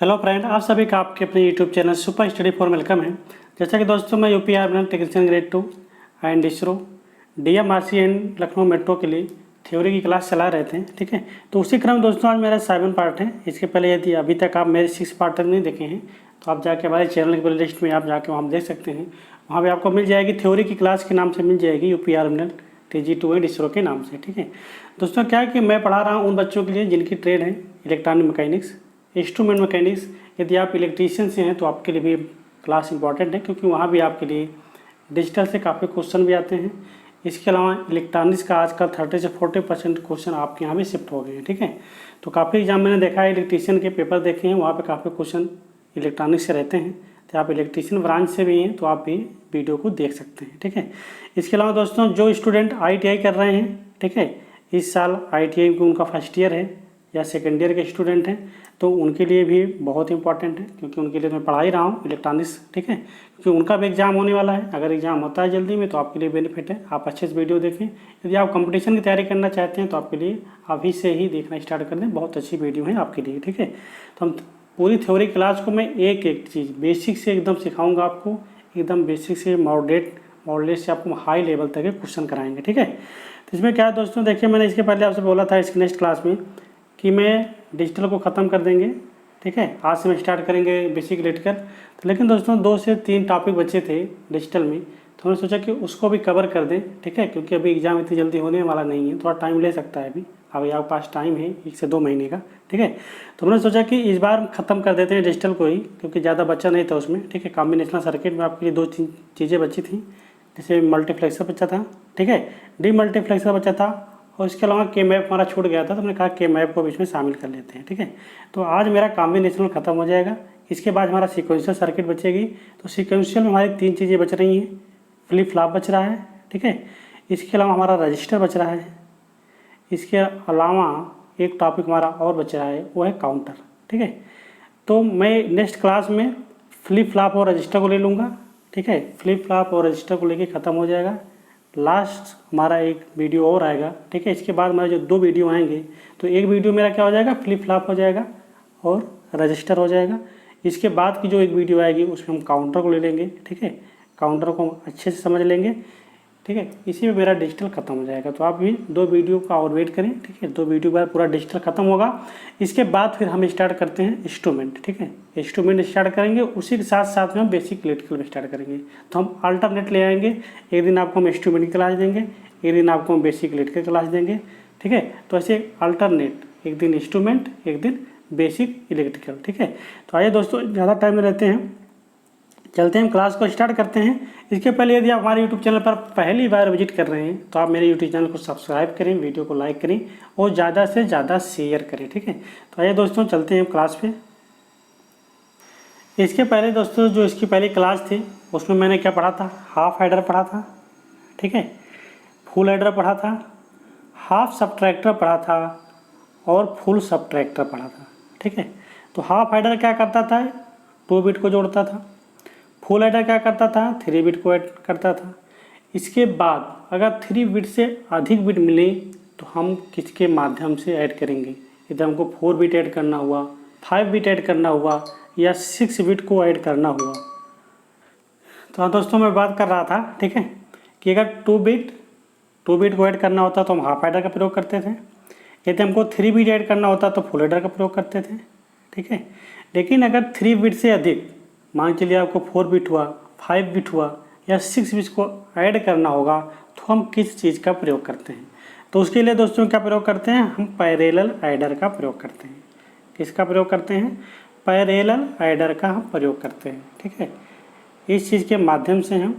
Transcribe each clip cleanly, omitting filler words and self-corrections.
Hello friend, आप सभी का आपके अपने YouTube channel super study for welcome है। जैसा कि दोस्तों मैं UP army technician grade 2 and ISRO DMRC and Lucknow metro के लिए थ्योरी की क्लास चला रहे थे। ठीक है, तो उसी क्रम दोस्तों आज मेरा 7 पार्ट है। इसके पहले यदि अभी तक आप मेरे 6 पार्ट तक नहीं देखे हैं तो आप जाके हमारे चैनल की प्ले लिस्ट में आप जाके वहाँ देख सकते हैं। वहाँ पर आपको मिल जाएगी थ्योरी की क्लास के नाम से मिल जाएगी UP army TG2 and ISRO के नाम से। ठीक है दोस्तों, क्या है कि मैं पढ़ा रहा हूँ उन बच्चों के लिए जिनकी ट्रेड है इलेक्ट्रॉनिक मैकेनिक्स, इंस्ट्रूमेंट मैकेनिक्स। यदि आप इलेक्ट्रीशियन से हैं तो आपके लिए भी क्लास इंपॉर्टेंट है, क्योंकि वहाँ भी आपके लिए डिजिटल से काफ़ी क्वेश्चन भी आते हैं। इसके अलावा इलेक्ट्रॉनिक्स का आजकल 30 से 40% क्वेश्चन आपके यहाँ भी शिफ्ट हो गए हैं। ठीक है, तो काफ़ी एग्जाम मैंने देखा है, इलेक्ट्रीशियन के पेपर देखे हैं, वहाँ पे काफ़ी क्वेश्चन इलेक्ट्रॉनिक्स से रहते हैं। तो आप इलेक्ट्रीशियन ब्रांच से भी हैं तो आप भी वीडियो को देख सकते हैं। ठीक है, इसके अलावा दोस्तों जो स्टूडेंट ITI कर रहे हैं, ठीक है, इस साल ITI को उनका फर्स्ट ईयर है या सेकेंड ईयर के स्टूडेंट हैं, तो उनके लिए भी बहुत इंपॉर्टेंट है, क्योंकि उनके लिए मैं पढ़ा ही रहा हूँ इलेक्ट्रॉनिक्स। ठीक है, क्योंकि उनका भी एग्जाम होने वाला है। अगर एग्जाम होता है जल्दी में तो आपके लिए बेनिफिट है, आप अच्छे से वीडियो देखें। यदि आप कंपटीशन की तैयारी करना चाहते हैं तो आपके लिए अभी से ही देखना स्टार्ट कर दें, बहुत अच्छी वीडियो है आपके लिए। ठीक है, तो हम पूरी थ्योरी क्लास को मैं एक एक चीज़ बेसिक से एकदम सिखाऊंगा आपको, एकदम बेसिक से मॉडरेट से आपको हाई लेवल तक के क्वेश्चन कराएंगे। ठीक है, तो इसमें क्या है दोस्तों, देखिए मैंने इसके पहले आपसे बोला था इसकी नेक्स्ट क्लास में कि मैं डिजिटल को ख़त्म कर देंगे। ठीक है, आज से मैं स्टार्ट करेंगे बेसिक इलेक्ट्रिकल। तो लेकिन दोस्तों 2 से 3 टॉपिक बचे थे डिजिटल में, तो हमने सोचा कि उसको भी कवर कर दें। ठीक है, क्योंकि अभी एग्जाम इतनी जल्दी होने वाला नहीं है, थोड़ा टाइम ले सकता है अभी आपके पास टाइम है 1 से 2 महीने का। ठीक है, तो हमने सोचा कि इस बार ख़त्म कर देते हैं डिजिटल को ही, क्योंकि ज़्यादा बचा नहीं था उसमें। ठीक है, कॉम्बिनेशनल सर्किट में आपके लिए 2-3 चीज़ें बची थी, जैसे मल्टीप्लेक्सर बचा था, ठीक है, डीमल्टीप्लेक्सर बचा था, और इसके अलावा के मैप हमारा छूट गया था, तो हमने कहा के मैप को भी इसमें शामिल कर लेते हैं। ठीक है, तो आज मेरा कॉम्बिनेशनल खत्म हो जाएगा। इसके बाद हमारा सीक्वेंशियल सर्किट बचेगी। तो सीक्वेंशियल में हमारी 3 चीज़ें बच रही हैं, फ्लिप फ्लॉप बच रहा है, ठीक है, इसके अलावा हमारा रजिस्टर बच रहा है, इसके अलावा एक टॉपिक हमारा और बच रहा है, वो है काउंटर। ठीक है, तो मैं नेक्स्ट क्लास में फ्लिप फ्लॉप और रजिस्टर को ले लूँगा। ठीक है, फ्लिप फ्लॉप और रजिस्टर को लेके ख़त्म हो जाएगा। लास्ट हमारा एक वीडियो और आएगा। ठीक है, इसके बाद हमारे जो 2 वीडियो आएंगे, तो एक वीडियो मेरा क्या हो जाएगा, फ्लिप फ्लॉप हो जाएगा और रजिस्टर हो जाएगा। इसके बाद की जो एक वीडियो आएगी उसमें हम काउंटर को ले लेंगे। ठीक है, काउंटर को हम अच्छे से समझ लेंगे। ठीक है, इसी में मेरा डिजिटल खत्म हो जाएगा। तो आप भी 2 वीडियो का और वेट करें। ठीक है, 2 वीडियो के बाद पूरा डिजिटल खत्म होगा। इसके बाद फिर हम स्टार्ट करते हैं इंस्ट्रूमेंट। ठीक है, इंस्ट्रूमेंट स्टार्ट करेंगे, उसी के साथ साथ में हम बेसिक इलेक्ट्रिकल में स्टार्ट करेंगे। तो हम अल्टरनेट ले आएंगे, एक दिन आपको हम इंस्ट्रूमेंट की क्लास देंगे, एक दिन आपको हम बेसिक इलेक्ट्रिकल क्लास देंगे। ठीक है, तो ऐसे अल्टरनेट, एक दिन इंस्ट्रूमेंट, एक दिन बेसिक इलेक्ट्रिकल। ठीक है, तो आइए दोस्तों ज़्यादा टाइम में रहते हैं, चलते हैं क्लास को स्टार्ट करते हैं। इसके पहले यदि आप हमारे यूट्यूब चैनल पर पहली बार विजिट कर रहे हैं तो आप मेरे यूट्यूब चैनल को सब्सक्राइब करें, वीडियो को लाइक करें और ज़्यादा से ज़्यादा शेयर करें। ठीक है, तो आइए दोस्तों चलते हैं क्लास पे। इसके पहले दोस्तों जो इसकी पहली क्लास थी उसमें मैंने क्या पढ़ा था, हाफ एडर पढ़ा था, ठीक है, फुल एडर पढ़ा था, हाफ सबट्रैक्टर पढ़ा था और फुल सबट्रैक्टर पढ़ा था। ठीक है, तो हाफ एडर क्या करता था, 2 बिट को जोड़ता था। फुल एडर क्या करता था, 3 बिट को ऐड करता था। इसके बाद अगर 3 बिट से अधिक बिट मिले तो हम किसके माध्यम से ऐड करेंगे, यदि हमको 4 बिट ऐड करना हुआ, 5 बिट ऐड करना हुआ या 6 बिट को ऐड करना हुआ। तो हाँ दोस्तों, मैं बात कर रहा था, ठीक है, कि अगर 2 बिट को ऐड करना होता तो हम हाफ एडर का प्रयोग करते थे, यदि हमको 3 बिट ऐड करना होता तो फुल एडर का प्रयोग करते थे। ठीक है, लेकिन अगर 3 बिट से अधिक, मान चलिए आपको 4 बिट हुआ, 5 बिट हुआ या 6 बिट को ऐड करना होगा, तो हम किस चीज़ का प्रयोग करते हैं, तो उसके लिए दोस्तों क्या प्रयोग करते हैं, हम पैरेलल ऐडर का प्रयोग करते हैं। किसका प्रयोग करते हैं, पैरेलल ऐडर का हम प्रयोग करते हैं। ठीक है, इस चीज़ के माध्यम से हम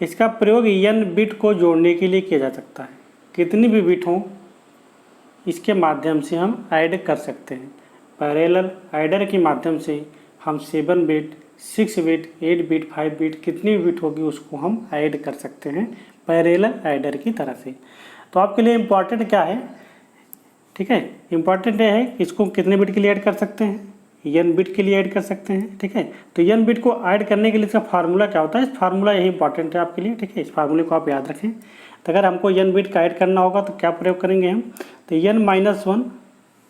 इसका प्रयोग n बिट को जोड़ने के लिए किया जा सकता है। कितनी भी बिट हो इसके माध्यम से हम ऐड कर सकते हैं। पैरेलल ऐडर के माध्यम से हम 7 बिट, 6 बिट, 8 बिट, 5 बिट, कितनी भी बिट होगी उसको हम ऐड कर सकते हैं पैरेलल ऐडर की तरह से। तो आपके लिए इम्पॉर्टेंट क्या है, ठीक है, इम्पॉर्टेंट ये है कि इसको कितने बिट के लिए ऐड कर सकते हैं, n बिट के लिए ऐड कर सकते हैं। ठीक है, तो n बिट को ऐड करने के लिए इसका फार्मूला क्या होता है, इस फार्मूला यही इंपॉर्टेंट है आपके लिए। ठीक है, इस फार्मूले को आप याद रखें। तो अगर हमको n बिट का ऐड करना होगा तो क्या प्रयोग करेंगे हम, तो n-1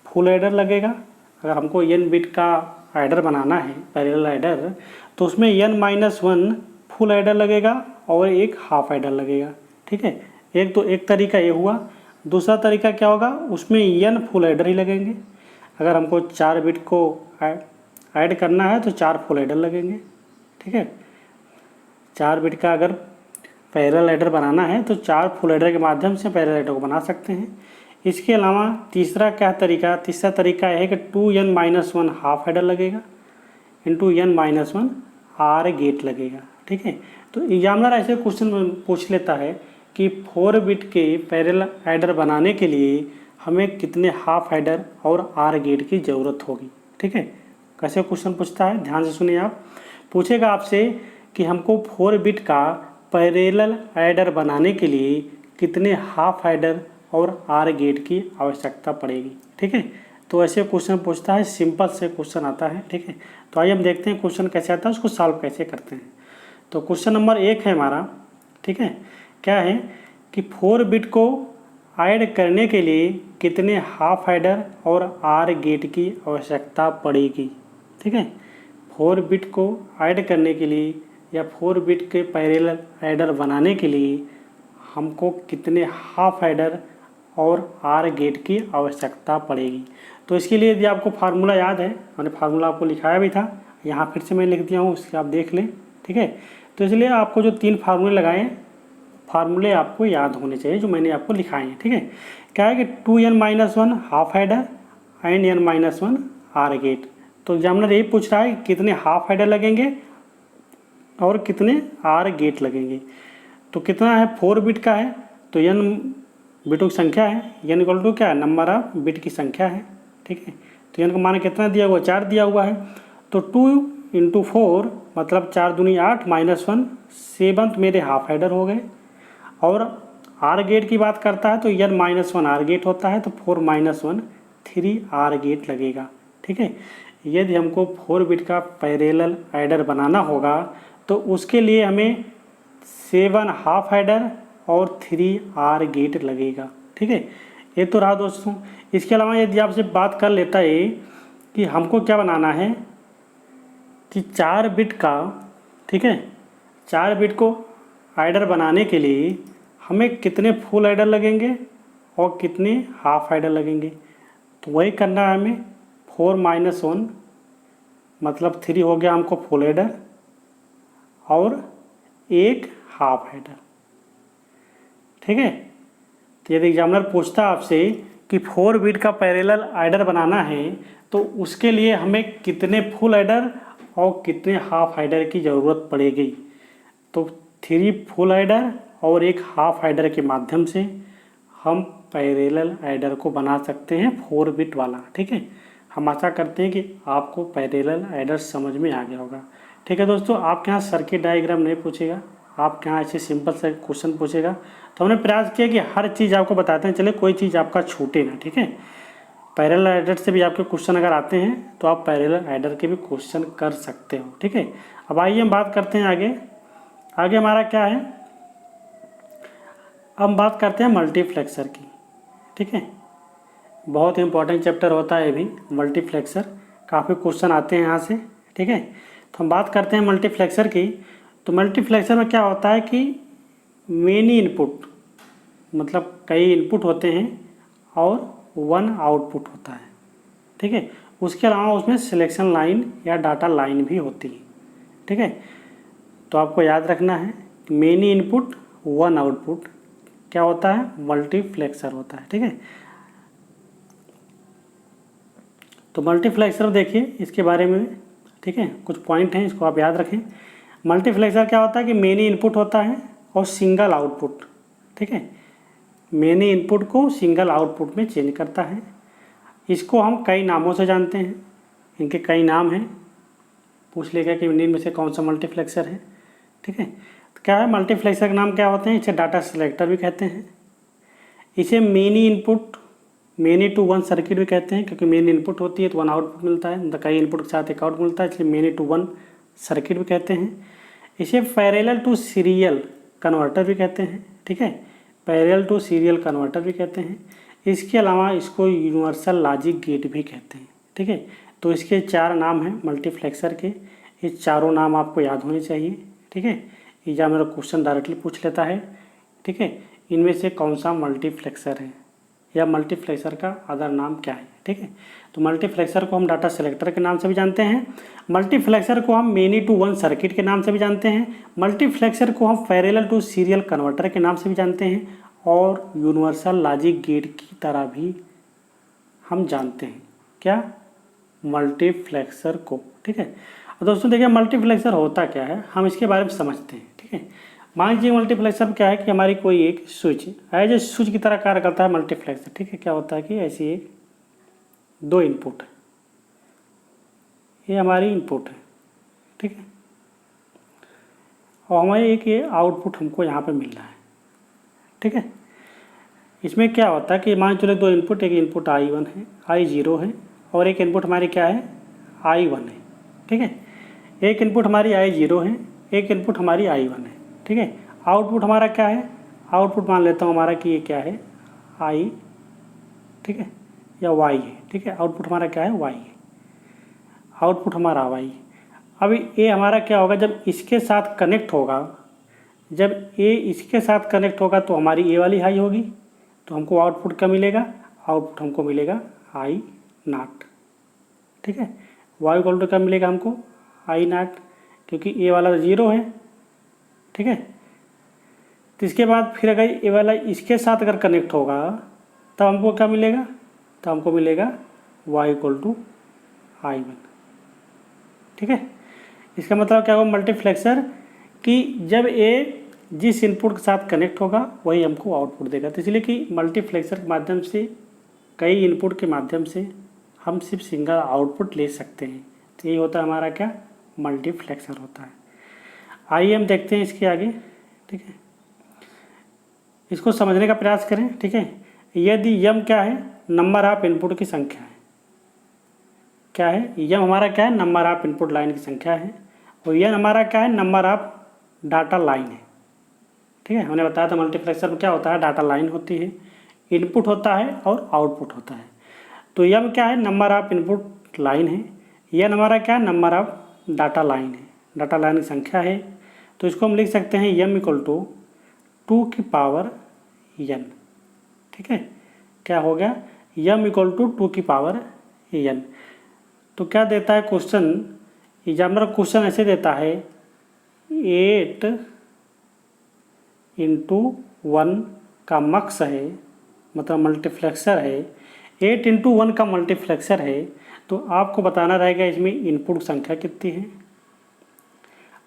फुल ऐडर लगेगा। अगर हमको n बिट का ऐडर बनाना है, पैरेलल ऐडर, तो उसमें n-1 फुल ऐडर लगेगा और एक हाफ ऐडर लगेगा। ठीक है, एक तरीका ये हुआ। दूसरा तरीका क्या होगा, उसमें n फुल ऐडर ही लगेंगे। अगर हमको 4 बिट को ऐड करना है तो 4 फुल ऐडर लगेंगे। ठीक है, 4 बिट का अगर पैरेलल ऐडर बनाना है तो 4 फुल ऐडर के माध्यम से पैरेलल ऐडर को बना सकते हैं। इसके अलावा तीसरा तरीका है कि 2n-1 हाफ ऐडर लगेगा इंटू n-1 आर गेट लगेगा। ठीक है, तो एग्जामिनर ऐसे क्वेश्चन पूछ लेता है कि 4 बिट के पैरेलल ऐडर बनाने के लिए हमें कितने हाफ ऐडर और आर गेट की ज़रूरत होगी। ठीक है, कैसे क्वेश्चन पूछता है, ध्यान से सुनिए आप। पूछेगा आपसे कि हमको 4 बिट का पैरेलल ऐडर बनाने के लिए कितने हाफ ऐडर और आर गेट की आवश्यकता पड़ेगी। ठीक है, तो ऐसे क्वेश्चन पूछता है, सिंपल से क्वेश्चन आता है। ठीक है, तो आइए हम देखते हैं क्वेश्चन कैसे आता है, उसको सॉल्व कैसे करते हैं। तो क्वेश्चन नंबर 1 है हमारा। ठीक है, क्या है कि 4 बिट को ऐड करने के लिए कितने हाफ ऐडर और आर गेट की आवश्यकता पड़ेगी। ठीक है, 4 बिट को ऐड करने के लिए या 4 बिट के पैरेलल ऐडर बनाने के लिए हमको कितने हाफ ऐडर और आर गेट की आवश्यकता पड़ेगी। तो इसके लिए यदि आपको फार्मूला याद है, मैंने फार्मूला आपको लिखाया भी था, यहाँ फिर से मैं लिख दिया हूँ, उसके आप देख लें। ठीक है, तो इसलिए आपको जो 3 फार्मूले लगाए हैं, फार्मूले आपको याद होने चाहिए जो मैंने आपको लिखाए हैं। ठीक है, क्या है कि 2n-1 half adder and n-1 OR gate. तो एग्जामिनर यही पूछ रहा है कितने हाफ ऐडर लगेंगे और कितने आर गेट लगेंगे। तो कितना है, 4 बिट का है तो n बिटों की संख्या है, n इक्वल टू क्या है, नंबर ऑफ बिट की संख्या है। ठीक है, तो n का मान कितना दिया हुआ, 4 दिया हुआ है। तो 2 × 4 मतलब 4 दूनी 8 -1 7 मेरे हाफ ऐडर हो गए। और आर गेट की बात करता है तो n-1 आर गेट होता है, तो 4 - 1 3 आर गेट लगेगा। ठीक है, यदि हमको 4 बिट का पैरेलल ऐडर बनाना होगा तो उसके लिए हमें 7 हाफ ऐडर और 3 आर गेट लगेगा। ठीक है, ये तो रहा दोस्तों। इसके अलावा यदि आपसे बात कर लेता है कि हमको क्या बनाना है कि 4 बिट का, ठीक है, 4 बिट को ऐडर बनाने के लिए हमें कितने फुल ऐडर लगेंगे और कितने हाफ ऐडर लगेंगे। तो वही करना है हमें। 4 - 1 मतलब 3 हो गया हमको फुल ऐडर और एक हाफ ऐडर। ठीक है, तो यदि एग्जामिनर पूछता आपसे कि 4 बिट का पैरेलल ऐडर बनाना है तो उसके लिए हमें कितने फुल ऐडर और कितने हाफ ऐडर की ज़रूरत पड़ेगी, तो 3 फुल ऐडर और एक हाफ ऐडर के माध्यम से हम पैरेलल ऐडर को बना सकते हैं 4 बिट वाला। ठीक है, हम आशा करते हैं कि आपको पैरेलल ऐडर समझ में आ गया होगा। ठीक है दोस्तों, आपके यहाँ सर्किट डायग्राम नहीं पूछेगा, आपके यहाँ ऐसे सिंपल से क्वेश्चन पूछेगा। तो हमने प्रयास किया कि हर चीज़ आपको बताते हैं, चले कोई चीज़ आपका छूटे ना। ठीक है, पैरेलल ऐडर से भी आपके क्वेश्चन अगर आते हैं तो आप पैरेलल ऐडर के भी क्वेश्चन कर सकते हो। ठीक है, अब आइए हम बात करते हैं आगे हमारा क्या है, अब हम बात करते हैं मल्टीप्लेक्सर की। ठीक है, बहुत इंपॉर्टेंट चैप्टर होता है ये भी, मल्टीप्लेक्सर, काफ़ी क्वेश्चन आते हैं यहाँ से। ठीक है, तो हम बात करते हैं मल्टीप्लेक्सर की। तो मल्टीप्लेक्सर में क्या होता है कि मेनी इनपुट मतलब कई इनपुट होते हैं और 1 आउटपुट होता है। ठीक है, उसके अलावा उसमें सिलेक्शन लाइन या डाटा लाइन भी होती है। ठीक है, तो आपको याद रखना है मेनी इनपुट 1 आउटपुट क्या होता है, मल्टीप्लेक्सर होता है। ठीक है, तो मल्टीप्लेक्सर देखिए इसके बारे में। ठीक है, कुछ पॉइंट हैं, इसको आप याद रखें। मल्टीप्लेक्सर क्या होता है कि मेनी इनपुट होता है और सिंगल आउटपुट। ठीक है, मेनी इनपुट को सिंगल आउटपुट में चेंज करता है। इसको हम कई नामों से जानते हैं, इनके कई नाम हैं, पूछ लेगा कि इनमें से कौन सा मल्टीप्लेक्सर है। ठीक है, तो क्या है, मल्टीप्लेक्सर के नाम क्या होते हैं, इसे डाटा सिलेक्टर भी कहते हैं, इसे many input many to 1 circuit भी कहते हैं, क्योंकि मेन इनपुट होती है तो 1 आउटपुट मिलता है, मतलब कई इनपुट के साथ एक आउटपुट मिलता है, इसलिए मेनी टू 1 सर्किट भी कहते हैं। इसे पैरेलल टू सीरियल कन्वर्टर भी कहते हैं। ठीक है, पैरेलल टू सीरियल कन्वर्टर भी कहते हैं। इसके अलावा इसको यूनिवर्सल लॉजिक गेट भी कहते हैं। ठीक है, तो इसके 4 नाम हैं मल्टीप्लेक्सर के, ये चारों नाम आपको याद होने चाहिए। ठीक है, या मेरा क्वेश्चन डायरेक्टली पूछ लेता है। ठीक है, इनमें से कौन सा मल्टीप्लेक्सर है या मल्टीप्लेक्सर का अदर नाम क्या है। ठीक है, तो मल्टीप्लेक्सर को हम डाटा सेलेक्टर के नाम से भी जानते हैं, मल्टीप्लेक्सर को हम मेनी टू वन सर्किट के नाम से भी जानते हैं, मल्टीप्लेक्सर को हम पैरेलल टू सीरियल कन्वर्टर के नाम से भी जानते हैं, और यूनिवर्सल लॉजिक गेट की तरह भी हम जानते हैं क्या, मल्टीप्लेक्सर को। ठीक है, और दोस्तों देखिए मल्टीप्लेक्सर होता क्या है, हम इसके बारे में समझते हैं। ठीक है, मान लीजिए मल्टीप्लेक्सर क्या है कि हमारी कोई एक स्विच एज ए स्विच की तरह कार्य करता है मल्टीप्लेक्सर। ठीक है, क्या होता है कि ऐसी एक 2 इनपुट है, ये हमारी इनपुट है। ठीक है, और हमारे एक ये आउटपुट हमको यहाँ पे मिल रहा है। ठीक है, इसमें क्या होता है कि मान चलो 2 इनपुट, एक इनपुट I1 है, I0 है, और एक इनपुट हमारी क्या है I1 है। ठीक है, एक इनपुट हमारी I0 है, एक इनपुट हमारी I1 है। ठीक है, आउटपुट हमारा क्या है, आउटपुट मान लेता हूँ हमारा कि ये क्या है I, ठीक है, या Y है। ठीक है, आउटपुट हमारा क्या है Y है, आउटपुट हमारा Y। अभी ये हमारा क्या होगा, जब इसके साथ कनेक्ट होगा, जब ये इसके साथ कनेक्ट होगा तो हमारी ये वाली हाई होगी, तो हमको आउटपुट क्या मिलेगा, आउटपुट हमको मिलेगा I0। ठीक है, Y इक्वल टू क्या मिलेगा हमको I0, क्योंकि ये वाला 0 है। ठीक है, तो इसके बाद फिर अगर ये वाला इसके साथ अगर कनेक्ट होगा तब हमको क्या मिलेगा, तो हमको मिलेगा Y इक्वल टू I1। ठीक है, इसका मतलब क्या होगा मल्टीप्लेक्सर कि जब ये जिस इनपुट के साथ कनेक्ट होगा वही हमको आउटपुट देगा। तो इसलिए कि मल्टीप्लेक्सर के माध्यम से, कई इनपुट के माध्यम से हम सिर्फ सिंगल आउटपुट ले सकते हैं। तो यही होता है हमारा क्या, मल्टीप्लेक्सर होता है। आइए हम देखते हैं इसके आगे। ठीक है, इसको समझने का प्रयास करें। ठीक है, यदि यम क्या है, नंबर ऑफ इनपुट की संख्या है, क्या है यम हमारा क्या है, नंबर ऑफ इनपुट लाइन की संख्या है, और यह हमारा क्या है, नंबर ऑफ डाटा लाइन है। ठीक है, हमने बताया था मल्टीप्लेक्सर में क्या होता है, डाटा लाइन होती है, इनपुट होता है और आउटपुट होता है। तो यम क्या है, नंबर ऑफ इनपुट लाइन है, यह हमारा क्या है, नंबर ऑफ डाटा लाइन है, डाटा लाइन की संख्या है। तो इसको हम लिख सकते हैं यम इक्वल टू 2 की पावर n। ठीक है, क्या हो गया, यम इक्वल टू 2 की पावर n। तो क्या देता है क्वेश्चन, एग्जामिनर क्वेश्चन ऐसे देता है 8 इंटू 1 का मक्स है, मतलब मल्टीप्लेक्सर है, 8 इंटू 1 का मल्टीप्लेक्सर है। तो आपको बताना रहेगा इसमें इनपुट संख्या कितनी है,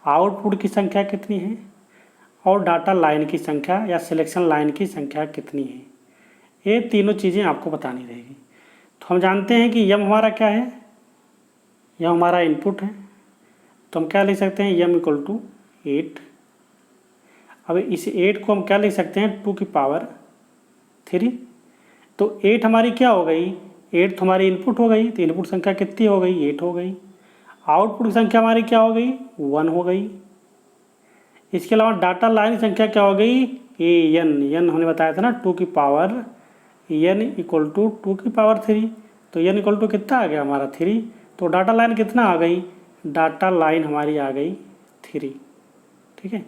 आउटपुट की संख्या कितनी है, और डाटा लाइन की संख्या या सिलेक्शन लाइन की संख्या कितनी है। ये तीनों चीज़ें आपको बतानी रहेगी। तो हम जानते हैं कि यम हमारा क्या है, यम हमारा इनपुट है, तो हम क्या लिख सकते हैं, यम इक्वल टू 8। अब इस 8 को हम क्या लिख सकते हैं, 2 की पावर 3। तो 8 हमारी क्या हो गई, 8 तो हमारी इनपुट हो गई, तो इनपुट संख्या कितनी हो गई, 8 हो गई। आउटपुट की संख्या हमारी क्या हो गई, 1 हो गई। इसके अलावा डाटा लाइन की संख्या क्या हो गई, एन हमने बताया था ना, 2 की पावर एन इक्वल टू 2 की पावर 3। तो एन इक्वल टू कितना आ गया हमारा 3। तो डाटा लाइन कितना आ गई, डाटा लाइन हमारी आ गई 3। ठीक है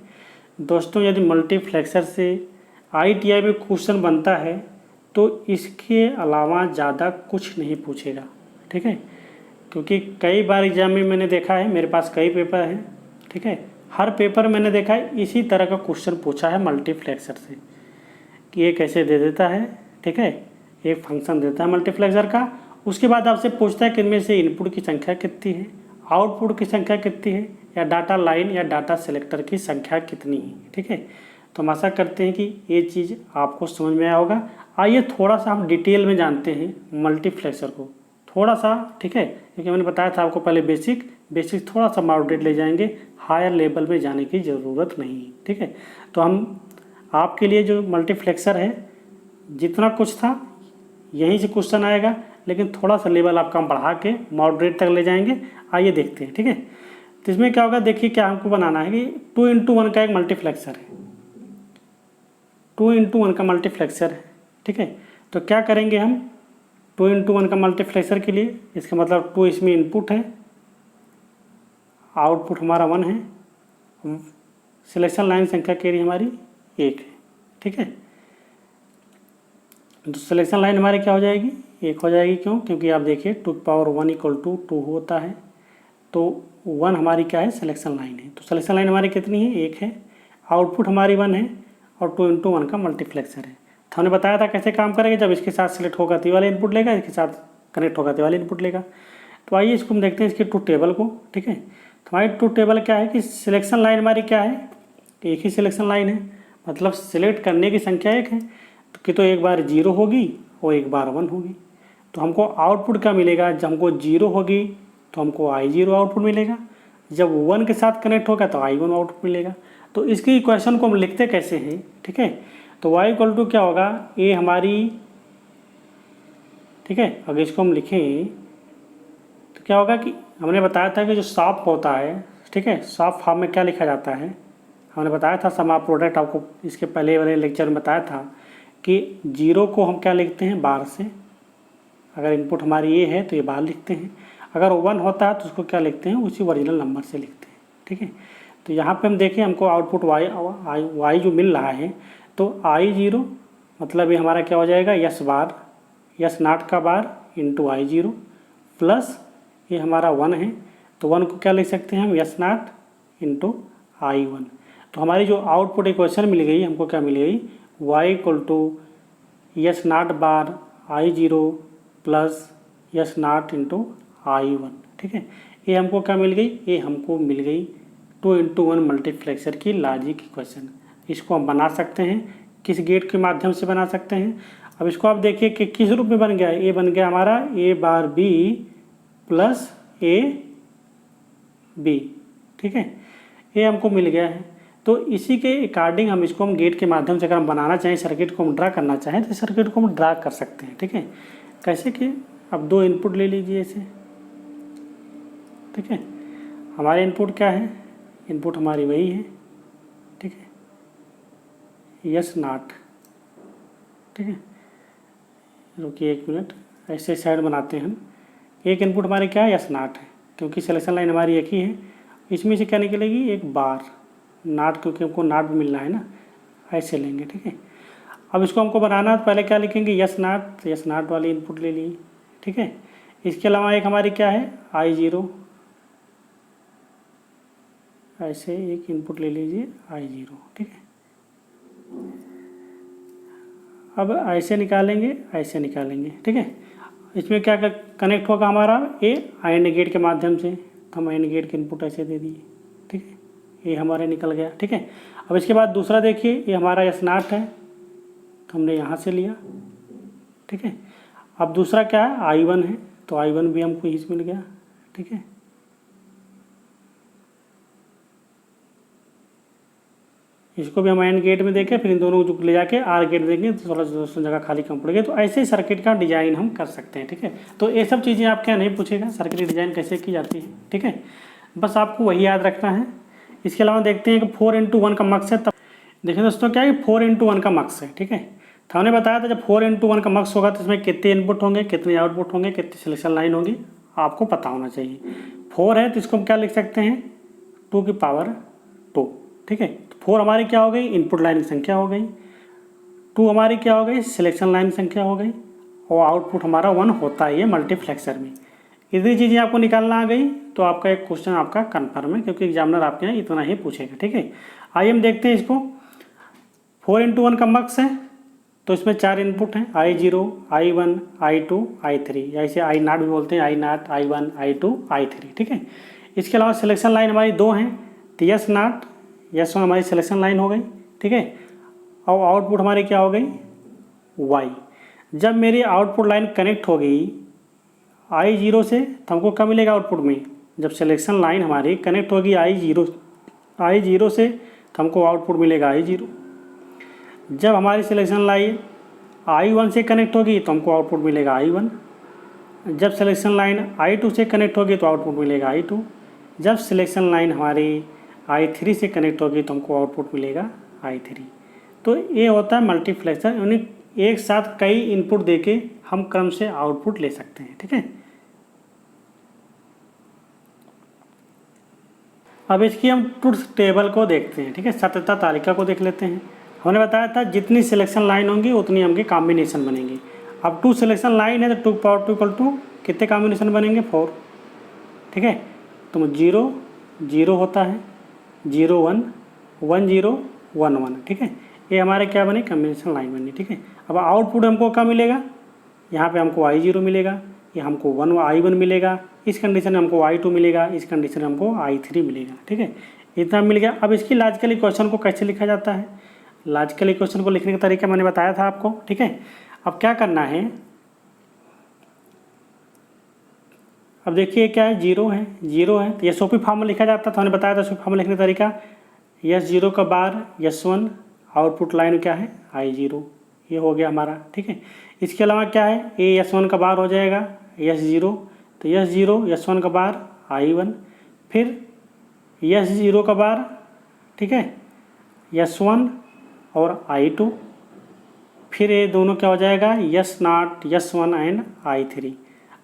दोस्तों, यदि मल्टीप्लेक्सर से ITI में क्वेश्चन बनता है तो इसके अलावा ज़्यादा कुछ नहीं पूछेगा। ठीक है, क्योंकि कई बार एग्जाम में मैंने देखा है, मेरे पास कई पेपर हैं। ठीक है, हर पेपर मैंने देखा है इसी तरह का क्वेश्चन पूछा है मल्टीप्लेक्सर से, कि ये कैसे दे देता है। ठीक है, एक फंक्शन देता है मल्टीप्लेक्सर का, उसके बाद आपसे पूछता है कि इनमें से इनपुट की संख्या कितनी है, आउटपुट की संख्या कितनी है, या डाटा लाइन या डाटा सेलेक्टर की संख्या कितनी है। ठीक है, तो हम आशा करते हैं कि ये चीज़ आपको समझ में आया होगा। आइए थोड़ा सा हम डिटेल में जानते हैं मल्टीप्लेक्सर को थोड़ा सा। ठीक है, क्योंकि मैंने बताया था आपको पहले बेसिक थोड़ा सा मॉडरेट ले जाएंगे, हायर लेवल में जाने की ज़रूरत नहीं है। ठीक है, तो हम आपके लिए जो मल्टीप्लेक्सर है जितना कुछ था यहीं से क्वेश्चन आएगा, लेकिन थोड़ा सा लेवल आपका हम बढ़ा के मॉडरेट तक ले जाएंगे। आइए देखते हैं। ठीक है, तो इसमें क्या होगा, देखिए क्या हमको बनाना है कि 2 इंटू 1 का एक मल्टीप्लेक्सर है, 2 इंटू 1 का मल्टीप्लेक्सर है। ठीक है, तो क्या करेंगे हम, 2 × 1 का मल्टीप्लेक्सर के लिए, इसका मतलब 2 इसमें इनपुट है, आउटपुट हमारा 1 है, सिलेक्शन लाइन संख्या कैरी हमारी 1 है। ठीक है, तो सिलेक्शन लाइन हमारी क्या हो जाएगी, 1 हो जाएगी। क्यों? क्योंकि आप देखिए 2⁴ = 2 होता है, तो 1 हमारी क्या है, सिलेक्शन लाइन है। तो सिलेक्शन लाइन हमारी कितनी है, 1 है, आउटपुट हमारी 1 है और 2 × 1 का मल्टीप्लेक्सर है। तो हमने बताया था कैसे काम करेंगे, जब इसके साथ सिलेक्ट होगा तो वाला इनपुट लेगा, इसके साथ कनेक्ट होगा तो वाला इनपुट लेगा। तो आइए इसको हम देखते हैं, इसके ट्रूथ टेबल को। ठीक है, तो हमारी ट्रूथ टेबल क्या है कि सिलेक्शन लाइन हमारी क्या है, एक ही सिलेक्शन लाइन है, मतलब सिलेक्ट करने की संख्या 1 है, तो एक बार 0 होगी और एक बार 1 होगी। तो हमको आउटपुट क्या मिलेगा, जब हमको 0 होगी तो हमको I0 आउटपुट मिलेगा, जब 1 के साथ कनेक्ट होगा तो I1 आउटपुट मिलेगा। तो इसकी इक्वेशन को हम लिखते कैसे हैं, ठीक है, तो y = क्या होगा, ए हमारी, ठीक है, अगर इसको हम लिखें तो क्या होगा कि हमने बताया था कि जो सॉफ्ट होता है, ठीक है, सॉफ्ट फॉर्म में क्या लिखा जाता है, हमने बताया था सम ऑफ प्रोडक्ट, आपको इसके पहले वाले लेक्चर में बताया था कि 0 को हम क्या लिखते हैं, बार से, अगर इनपुट हमारी ये है तो ये बार लिखते हैं, अगर 1 होता है तो उसको क्या लिखते हैं, उसी ओरिजिनल नंबर से लिखते हैं। ठीक है, तो यहाँ पे हम देखें हमको आउटपुट y जो मिल रहा है, तो I0 मतलब ये हमारा क्या हो जाएगा, S बार, S0 का बार इंटू I0 प्लस ये हमारा 1 है, तो 1 को क्या लिख सकते हैं हम, S0 इंटू I1। तो हमारी जो आउटपुट इक्वेशन मिल गई, हमको क्या मिल गई, y = S0 बार I0 plus S0 into I1। ठीक है, ये हमको क्या मिल गई, ये हमको मिल गई 2 × 1 मल्टीप्लेक्सर की लॉजिक इक्वेशन। इसको हम बना सकते हैं, किस गेट के माध्यम से बना सकते हैं। अब इसको आप देखिए कि किस रूप में बन गया है, ये बन गया हमारा A⁻B प्लस AB। ठीक है, ये हमको मिल गया है। तो इसी के अकॉर्डिंग हम इसको गेट के माध्यम से अगर हम बनाना चाहें, सर्किट को हम ड्रा करना चाहें, तो सर्किट को हम ड्रा कर सकते हैं। ठीक है, कैसे कि अब 2 इनपुट ले लीजिए इसे। ठीक है, हमारे इनपुट क्या है, इनपुट हमारी वही है, ठीक है, S0। ठीक है, रुकिए 1 मिनट, ऐसे साइड बनाते हैं हम। एक इनपुट हमारे क्या है, S0 है, क्योंकि सिलेक्शन लाइन हमारी एक ही है, इसमें से क्या निकलेगी, एक बार नाट, क्योंकि हमको नाट भी मिलना है ना, ऐसे लेंगे। ठीक है, अब इसको हमको बनाना तो पहले क्या लिखेंगे, S0, तो S0 वाली इनपुट ले ली। ठीक है, इसके अलावा एक हमारी क्या है, I0, ऐसे एक इनपुट ले लीजिए I0। ठीक है, अब ऐसे निकालेंगे, ऐसे निकालेंगे। ठीक है, इसमें क्या कनेक्ट होगा हमारा, ये AND गेट के माध्यम से, तो हम AND गेट के इनपुट ऐसे दे दिए। ठीक है, ये हमारे निकल गया। ठीक है, अब इसके बाद दूसरा देखिए, ये हमारा S0 है, तो हमने यहाँ से लिया। ठीक है, अब दूसरा क्या है, I1 है, तो I1 भी हमको यहीं से मिल गया। ठीक है, इसको भी हम AND गेट में देखें, फिर इन दोनों को ले जाके AR गेट देंगे, तो थोड़ा सा जगह खाली कम पड़ेगी। तो ऐसे ही सर्किट का डिज़ाइन हम कर सकते हैं। ठीक है, तो ये सब चीज़ें आप क्या नहीं पूछेगा, सर्किट डिज़ाइन कैसे की जाती है। ठीक है, बस आपको वही याद रखना है। इसके अलावा देखते हैं कि 4 × 1 का मक्स है। तब देखिए दोस्तों क्या है, 4 × 1 का मक्स है। ठीक है, तो हमने बताया था जब 4 × 1 का मक्स होगा तो इसमें कितने इनपुट होंगे, कितने आउटपुट होंगे, कितनी सिलेक्शन लाइन होगी, आपको पता होना चाहिए। 4 है तो इसको हम क्या लिख सकते हैं, 2 की पावर 2। ठीक है, तो 4 हमारी क्या हो गई, इनपुट लाइन की संख्या हो गई, 2 हमारी क्या हो गई, सिलेक्शन लाइन संख्या हो गई, और आउटपुट हमारा 1 होता है ये मल्टीप्लेक्सर में। इतनी चीज़ें आपको निकालना आ गई तो आपका एक क्वेश्चन आपका कन्फर्म है, क्योंकि एग्जामिनर आपके यहाँ इतना ही पूछेगा। ठीक है, आइए हम देखते हैं इसको। 4 × 1 का मक्स है, तो इसमें 4 इनपुट हैं, I0, I1, I2, I3, या इसे I0 भी बोलते हैं, I0, I1, I2, I3। ठीक है, इसके अलावा सिलेक्शन लाइन हमारी 2 हैं, तो S0, S1 हमारी सिलेक्शन लाइन हो गई। ठीक है, और आउटपुट हमारी क्या हो गई, Y। जब मेरी आउटपुट लाइन कनेक्ट हो गई I0 से, तो हमको क्या मिलेगा आउटपुट में, जब सिलेक्शन लाइन हमारी कनेक्ट होगी I0 से, तो हमको आउटपुट मिलेगा I0। जब हमारी सिलेक्शन लाइन I1 से कनेक्ट होगी तो हमको आउटपुट मिलेगा I1। जब सिलेक्शन लाइन I2 से कनेक्ट होगी तो आउटपुट मिलेगा I2। जब सिलेक्शन लाइन हमारी I3 से कनेक्ट होगी तो हमको आउटपुट मिलेगा I3। तो ये होता है मल्टीप्लेक्सर, यानी एक साथ कई इनपुट देके हम क्रम से आउटपुट ले सकते हैं। ठीक है, अब इसकी हम ट्रुथ टेबल को देखते हैं। ठीक है, सत्यता तालिका को देख लेते हैं। हमने बताया था जितनी सिलेक्शन लाइन होंगी उतनी हमकी कॉम्बिनेशन बनेंगी। अब 2 सिलेक्शन लाइन है तो 2 पावर 2 इक्वल टू कितने कॉम्बिनेशन बनेंगे 4। ठीक है, तो 0 0 होता है, 0 1 1 0 1 1। ठीक है, ये हमारे क्या बने कॉम्बिनेशन लाइन बनी। ठीक है, अब आउटपुट हमको क्या मिलेगा, यहाँ पे हमको I0 मिलेगा, ये हमको I1 मिलेगा, इस कंडीशन में हमको I2 मिलेगा, इस कंडीशन में हमको I3 मिलेगा। ठीक है, इतना मिल गया। अब इसकी लॉजिकल इक्वेशन को कैसे लिखा जाता है, लॉजिकल इक्वेशन को लिखने का तरीका मैंने बताया था आपको। ठीक है, अब क्या करना है, अब देखिए क्या है 0 है, 0 है तो ये SOP फॉर्म में लिखा जाता था, हमने बताया था SOP फॉर्म में लिखने का तरीका। S0 का बार S1, आउटपुट लाइन क्या है I0, ये हो गया हमारा। ठीक है, इसके अलावा क्या है ये S1 का बार हो जाएगा S0, तो S0 S1 का बार I1, फिर S0 का बार, ठीक है, S1 और I2, फिर ये दोनों क्या हो जाएगा S0 S1 एंड I3।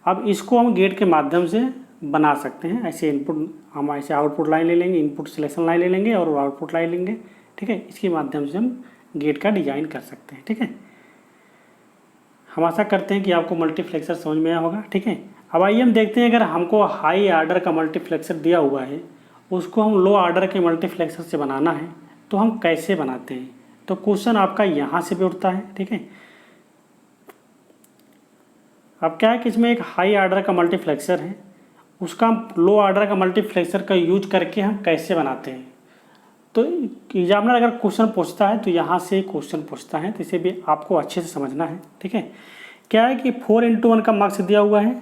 अब इसको हम गेट के माध्यम से बना सकते हैं। ऐसे इनपुट हम ऐसे आउटपुट लाइन ले लेंगे, इनपुट सिलेक्शन लाइन ले लेंगे और आउटपुट लाइन लेंगे। ठीक है, इसके माध्यम से हम गेट का डिजाइन कर सकते हैं। ठीक है, हम आशा करते हैं कि आपको मल्टीप्लेक्सर समझ में आया होगा। ठीक है, अब आइए हम देखते हैं अगर हमको हाई आर्डर का मल्टीप्लेक्सर दिया हुआ है उसको हम लो आर्डर के मल्टीप्लेक्सर से बनाना है तो हम कैसे बनाते हैं। तो क्वेश्चन आपका यहाँ से भी उठता है। ठीक है, अब क्या है कि इसमें एक हाई आर्डर का मल्टीप्लेक्सर है, उसका हम लो आर्डर का मल्टीप्लेक्सर का यूज करके हम कैसे बनाते हैं। तो एग्जामिनर अगर क्वेश्चन पूछता है तो यहाँ से क्वेश्चन पूछता है, तो इसे भी आपको अच्छे से समझना है। ठीक है, क्या है कि 4x1 का मक्स दिया हुआ है,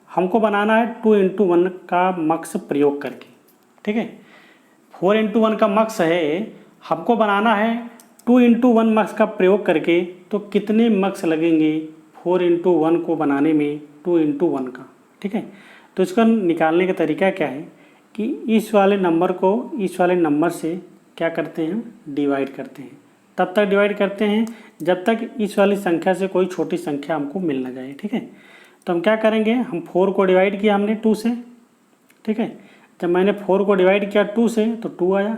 हमको बनाना है 2x1 का मक्स प्रयोग करके। ठीक है, 4x1 का मक्स है, हमको बनाना है 2x1 मक्स का प्रयोग करके, तो कितने मक्स लगेंगे 4x1 को बनाने में 2x1 का। ठीक है, तो इसका निकालने का तरीका क्या है कि इस वाले नंबर को इस वाले नंबर से क्या करते हैं डिवाइड करते हैं, तब तक डिवाइड करते हैं जब तक इस वाली संख्या से कोई छोटी संख्या हमको मिल ना जाए। ठीक है, तो हम क्या करेंगे, हम 4 को डिवाइड किया हमने 2 से। ठीक है, जब मैंने 4 को डिवाइड किया 2 से तो 2 आया।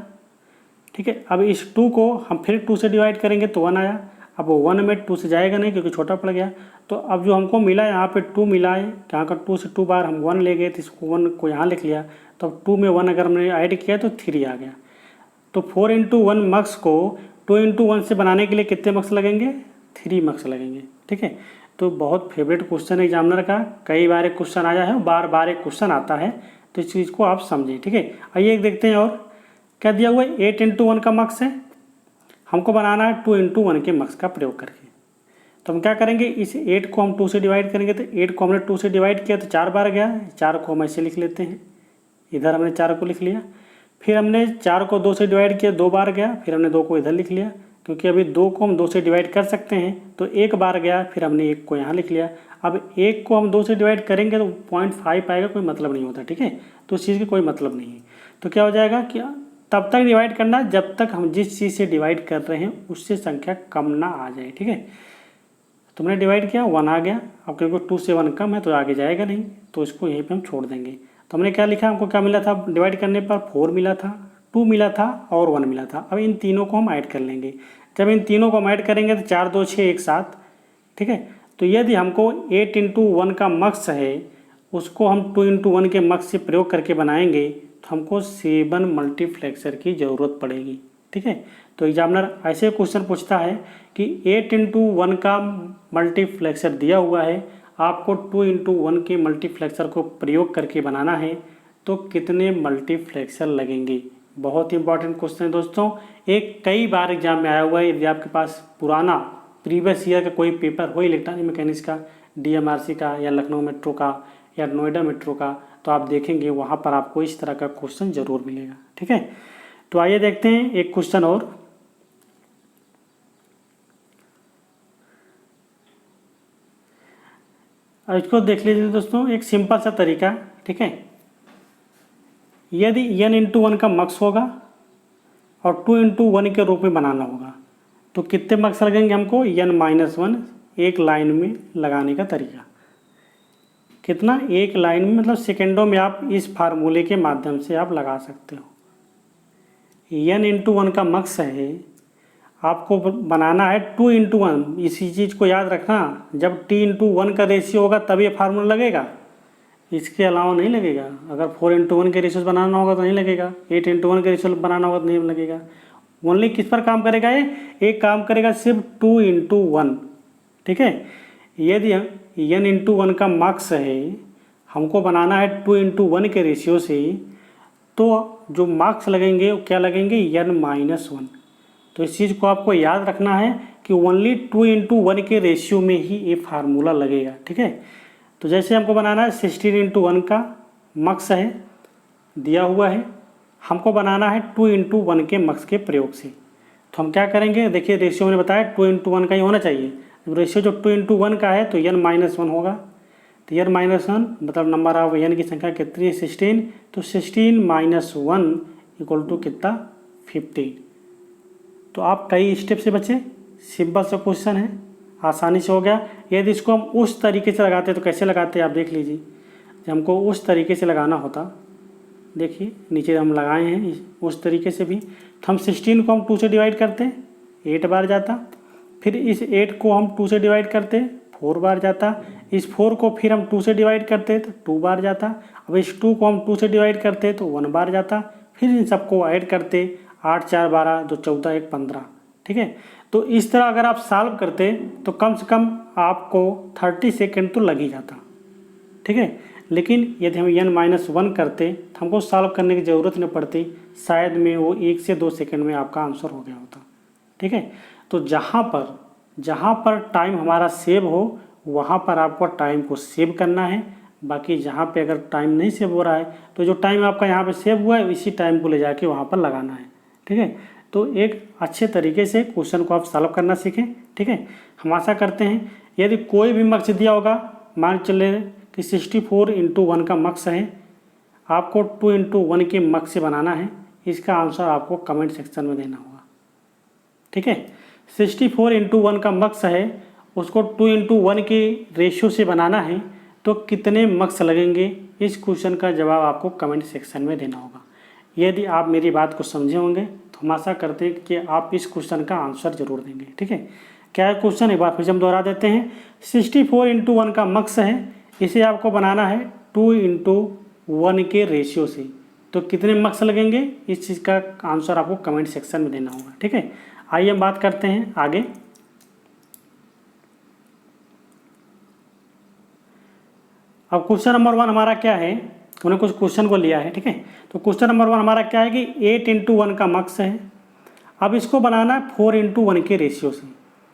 ठीक है, अब इस 2 को हम फिर 2 से डिवाइड करेंगे तो 1 आया। अब 1 में 2 से जाएगा नहीं क्योंकि छोटा पड़ गया, तो अब जो हमको मिला यहाँ पे 2 मिला है, यहाँ का 2 से 2 बार हम 1 ले गए तो इसको 1 को यहाँ लिख लिया, तो अब 2 में 1 अगर हमने ऐड किया तो 3 आ गया। तो 4x1 मक्स को 2x1 से बनाने के लिए कितने मक्स लगेंगे 3 मक्स लगेंगे। ठीक है, तो बहुत फेवरेट क्वेश्चन है एग्जामिनर का, कई बार एक क्वेश्चन आया है, बार बार एक क्वेश्चन आता है, तो इस चीज़ को आप समझें। ठीक है, आइए एक देखते हैं और क्या दिया हुआ है 8x1 का मक्स है, हमको बनाना है 2x1 के मक्स का प्रयोग करके। तो हम क्या करेंगे, इस 8 को हम 2 से डिवाइड करेंगे, तो 8 को हमने 2 से डिवाइड किया तो 4 बार गया, 4 को हम ऐसे लिख लेते हैं, इधर हमने 4 को लिख लिया। फिर हमने 4 को 2 से डिवाइड किया 2 बार गया, फिर हमने 2 को इधर लिख लिया, क्योंकि अभी 2 को हम 2 से डिवाइड कर सकते हैं तो 1 बार गया, फिर हमने 1 को यहाँ लिख लिया। अब 1 को हम 2 से डिवाइड करेंगे तो 0.5 आएगा, कोई मतलब नहीं होता। ठीक है, तो उस चीज़ की कोई मतलब नहीं है। तो क्या हो जाएगा कि तब तक डिवाइड करना जब तक हम जिस चीज़ से डिवाइड कर रहे हैं उससे संख्या कम ना आ जाए। ठीक है, तुमने डिवाइड किया 1 आ गया, अब क्योंकि 2 से 1 कम है तो आगे जाएगा नहीं, तो इसको यहीं पे हम छोड़ देंगे। तो हमने क्या लिखा, हमको क्या मिला था डिवाइड करने पर 4 मिला था, 2 मिला था और 1 मिला था। अब इन तीनों को हम ऐड कर लेंगे, जब इन तीनों को हम ऐड करेंगे तो 4 2 6 एक साथ। ठीक है, तो यदि हमको 8x1 का मक्स है उसको हम 2x1 के मक्स से प्रयोग करके बनाएंगे तो हमको 7 मल्टीप्लेक्सर की ज़रूरत पड़ेगी। ठीक है, तो एग्जामिनर ऐसे क्वेश्चन पूछता है कि 8x1 का मल्टीप्लेक्सर दिया हुआ है, आपको 2x1 के मल्टीप्लेक्सर को प्रयोग करके बनाना है तो कितने मल्टीप्लेक्सर लगेंगे। बहुत ही इंपॉर्टेंट क्वेश्चन है दोस्तों, एक कई बार एग्जाम में आया हुआ है। यदि आपके पास पुराना प्रीवियस ईयर का कोई पेपर हो इलेक्ट्रॉनिक मैकेनिक्स का, DMRC का या लखनऊ मेट्रो का या नोएडा मेट्रो का, तो आप देखेंगे वहाँ पर आपको इस तरह का क्वेश्चन जरूर मिलेगा। ठीक है, तो आइए देखते हैं एक क्वेश्चन और। इसको देख लीजिए दोस्तों, एक सिंपल सा तरीका। ठीक है, यदि n x 1 का मक्स होगा और 2x1 के रूप में बनाना होगा, तो कितने मार्क्स लगेंगे हमको, n-1 एक लाइन में लगाने का तरीका। कितना, एक लाइन में, मतलब सेकेंडों में आप इस फार्मूले के माध्यम से आप लगा सकते हो। n×1 का मक्स है, आपको बनाना है 2×1। इसी चीज़ को याद रखना, जब t/1 का रेशियो होगा तब ये फार्मूला लगेगा, इसके अलावा नहीं लगेगा। अगर 4×1 के रेशियो बनाना होगा तो नहीं लगेगा, 8×1 के रेशियो बनाना होगा तो नहीं लगेगा। ओनली किस पर काम करेगा ये, एक काम करेगा सिर्फ 2×1। ठीक है, यदि n×1 का मार्क्स है, हमको बनाना है 2×1 के रेशियो से, तो जो मार्क्स लगेंगे वो क्या लगेंगे, n-1। तो इस चीज़ को आपको याद रखना है कि ओनली 2×1 के रेशियो में ही ये फार्मूला लगेगा। ठीक है, तो जैसे हमको बनाना है 16×1 का मक्स है दिया हुआ है, हमको बनाना है 2×1 के मक्स के प्रयोग से। तो हम क्या करेंगे, देखिए रेशियो मैंने बताया 2×1 का ही होना चाहिए। रेशियो जो 2×1 का है तो n-1 होगा। तो n-1 मतलब नंबर ऑफ n की संख्या कितनी है, 16। तो 16 - 1 = कितना, 15। तो आप कई स्टेप से बचे, सिंपल सा क्वेश्चन है, आसानी से हो गया। यदि इसको हम उस तरीके से लगाते तो कैसे लगाते आप देख लीजिए। जब हमको उस तरीके से लगाना होता, देखिए नीचे हम लगाए हैं उस तरीके से भी, तो हम 16 को हम 2 से डिवाइड करते 8 बार जाता, फिर इस 8 को हम 2 से डिवाइड करते 4 बार जाता, इस 4 को फिर हम 2 से डिवाइड करते तो 2 बार जाता, अब इस 2 को हम 2 से डिवाइड करते तो 1 बार जाता, फिर इन सबको ऐड करते, 8 4 12 2 14 1 15। ठीक है, तो इस तरह अगर आप सॉल्व करते तो कम से कम आपको 30 सेकेंड तो लग ही जाता। ठीक है, लेकिन यदि हम n-1 करते तो हमको सॉल्व करने की ज़रूरत नहीं पड़ती, शायद में वो 1 से 2 सेकेंड में आपका आंसर हो गया होता। ठीक है, तो जहाँ पर टाइम हमारा सेव हो वहाँ पर आपको टाइम को सेव करना है। बाकी जहाँ पे अगर टाइम नहीं सेव हो रहा है तो जो टाइम आपका यहाँ पे सेव हुआ है इसी टाइम को ले जाके वहाँ पर लगाना है। ठीक है, तो एक अच्छे तरीके से क्वेश्चन को आप सॉल्व करना सीखें। ठीक है, हम आशा करते हैं यदि कोई भी मक्स दिया होगा, मान चले कि 64×1 का मक्स है, आपको 2×1 के मक्स से बनाना है, इसका आंसर आपको कमेंट सेक्शन में देना होगा। ठीक है, 64×1 का मक्स है, उसको 2×1 के रेशियो से बनाना है, तो कितने मक्स लगेंगे, इस क्वेश्चन का जवाब आपको कमेंट सेक्शन में देना होगा। यदि आप मेरी बात को समझे होंगे तो हम आशा करते हैं कि आप इस क्वेश्चन का आंसर जरूर देंगे। ठीक है, क्या है क्वेश्चन, एक बार फिर हम दोहरा देते हैं। 64×1 का मक्स है, इसे आपको बनाना है 2×1 के रेशियो से, तो कितने मक्स लगेंगे, इस चीज़ का आंसर आपको कमेंट सेक्शन में देना होगा। ठीक है, आइए हम बात करते हैं आगे। अब क्वेश्चन नंबर 1 हमारा क्या है, उन्होंने कुछ क्वेश्चन को लिया है। ठीक है, तो क्वेश्चन नंबर 1 हमारा क्या है कि 8×1 का मक्स है, अब इसको बनाना है 4×1 के रेशियो से।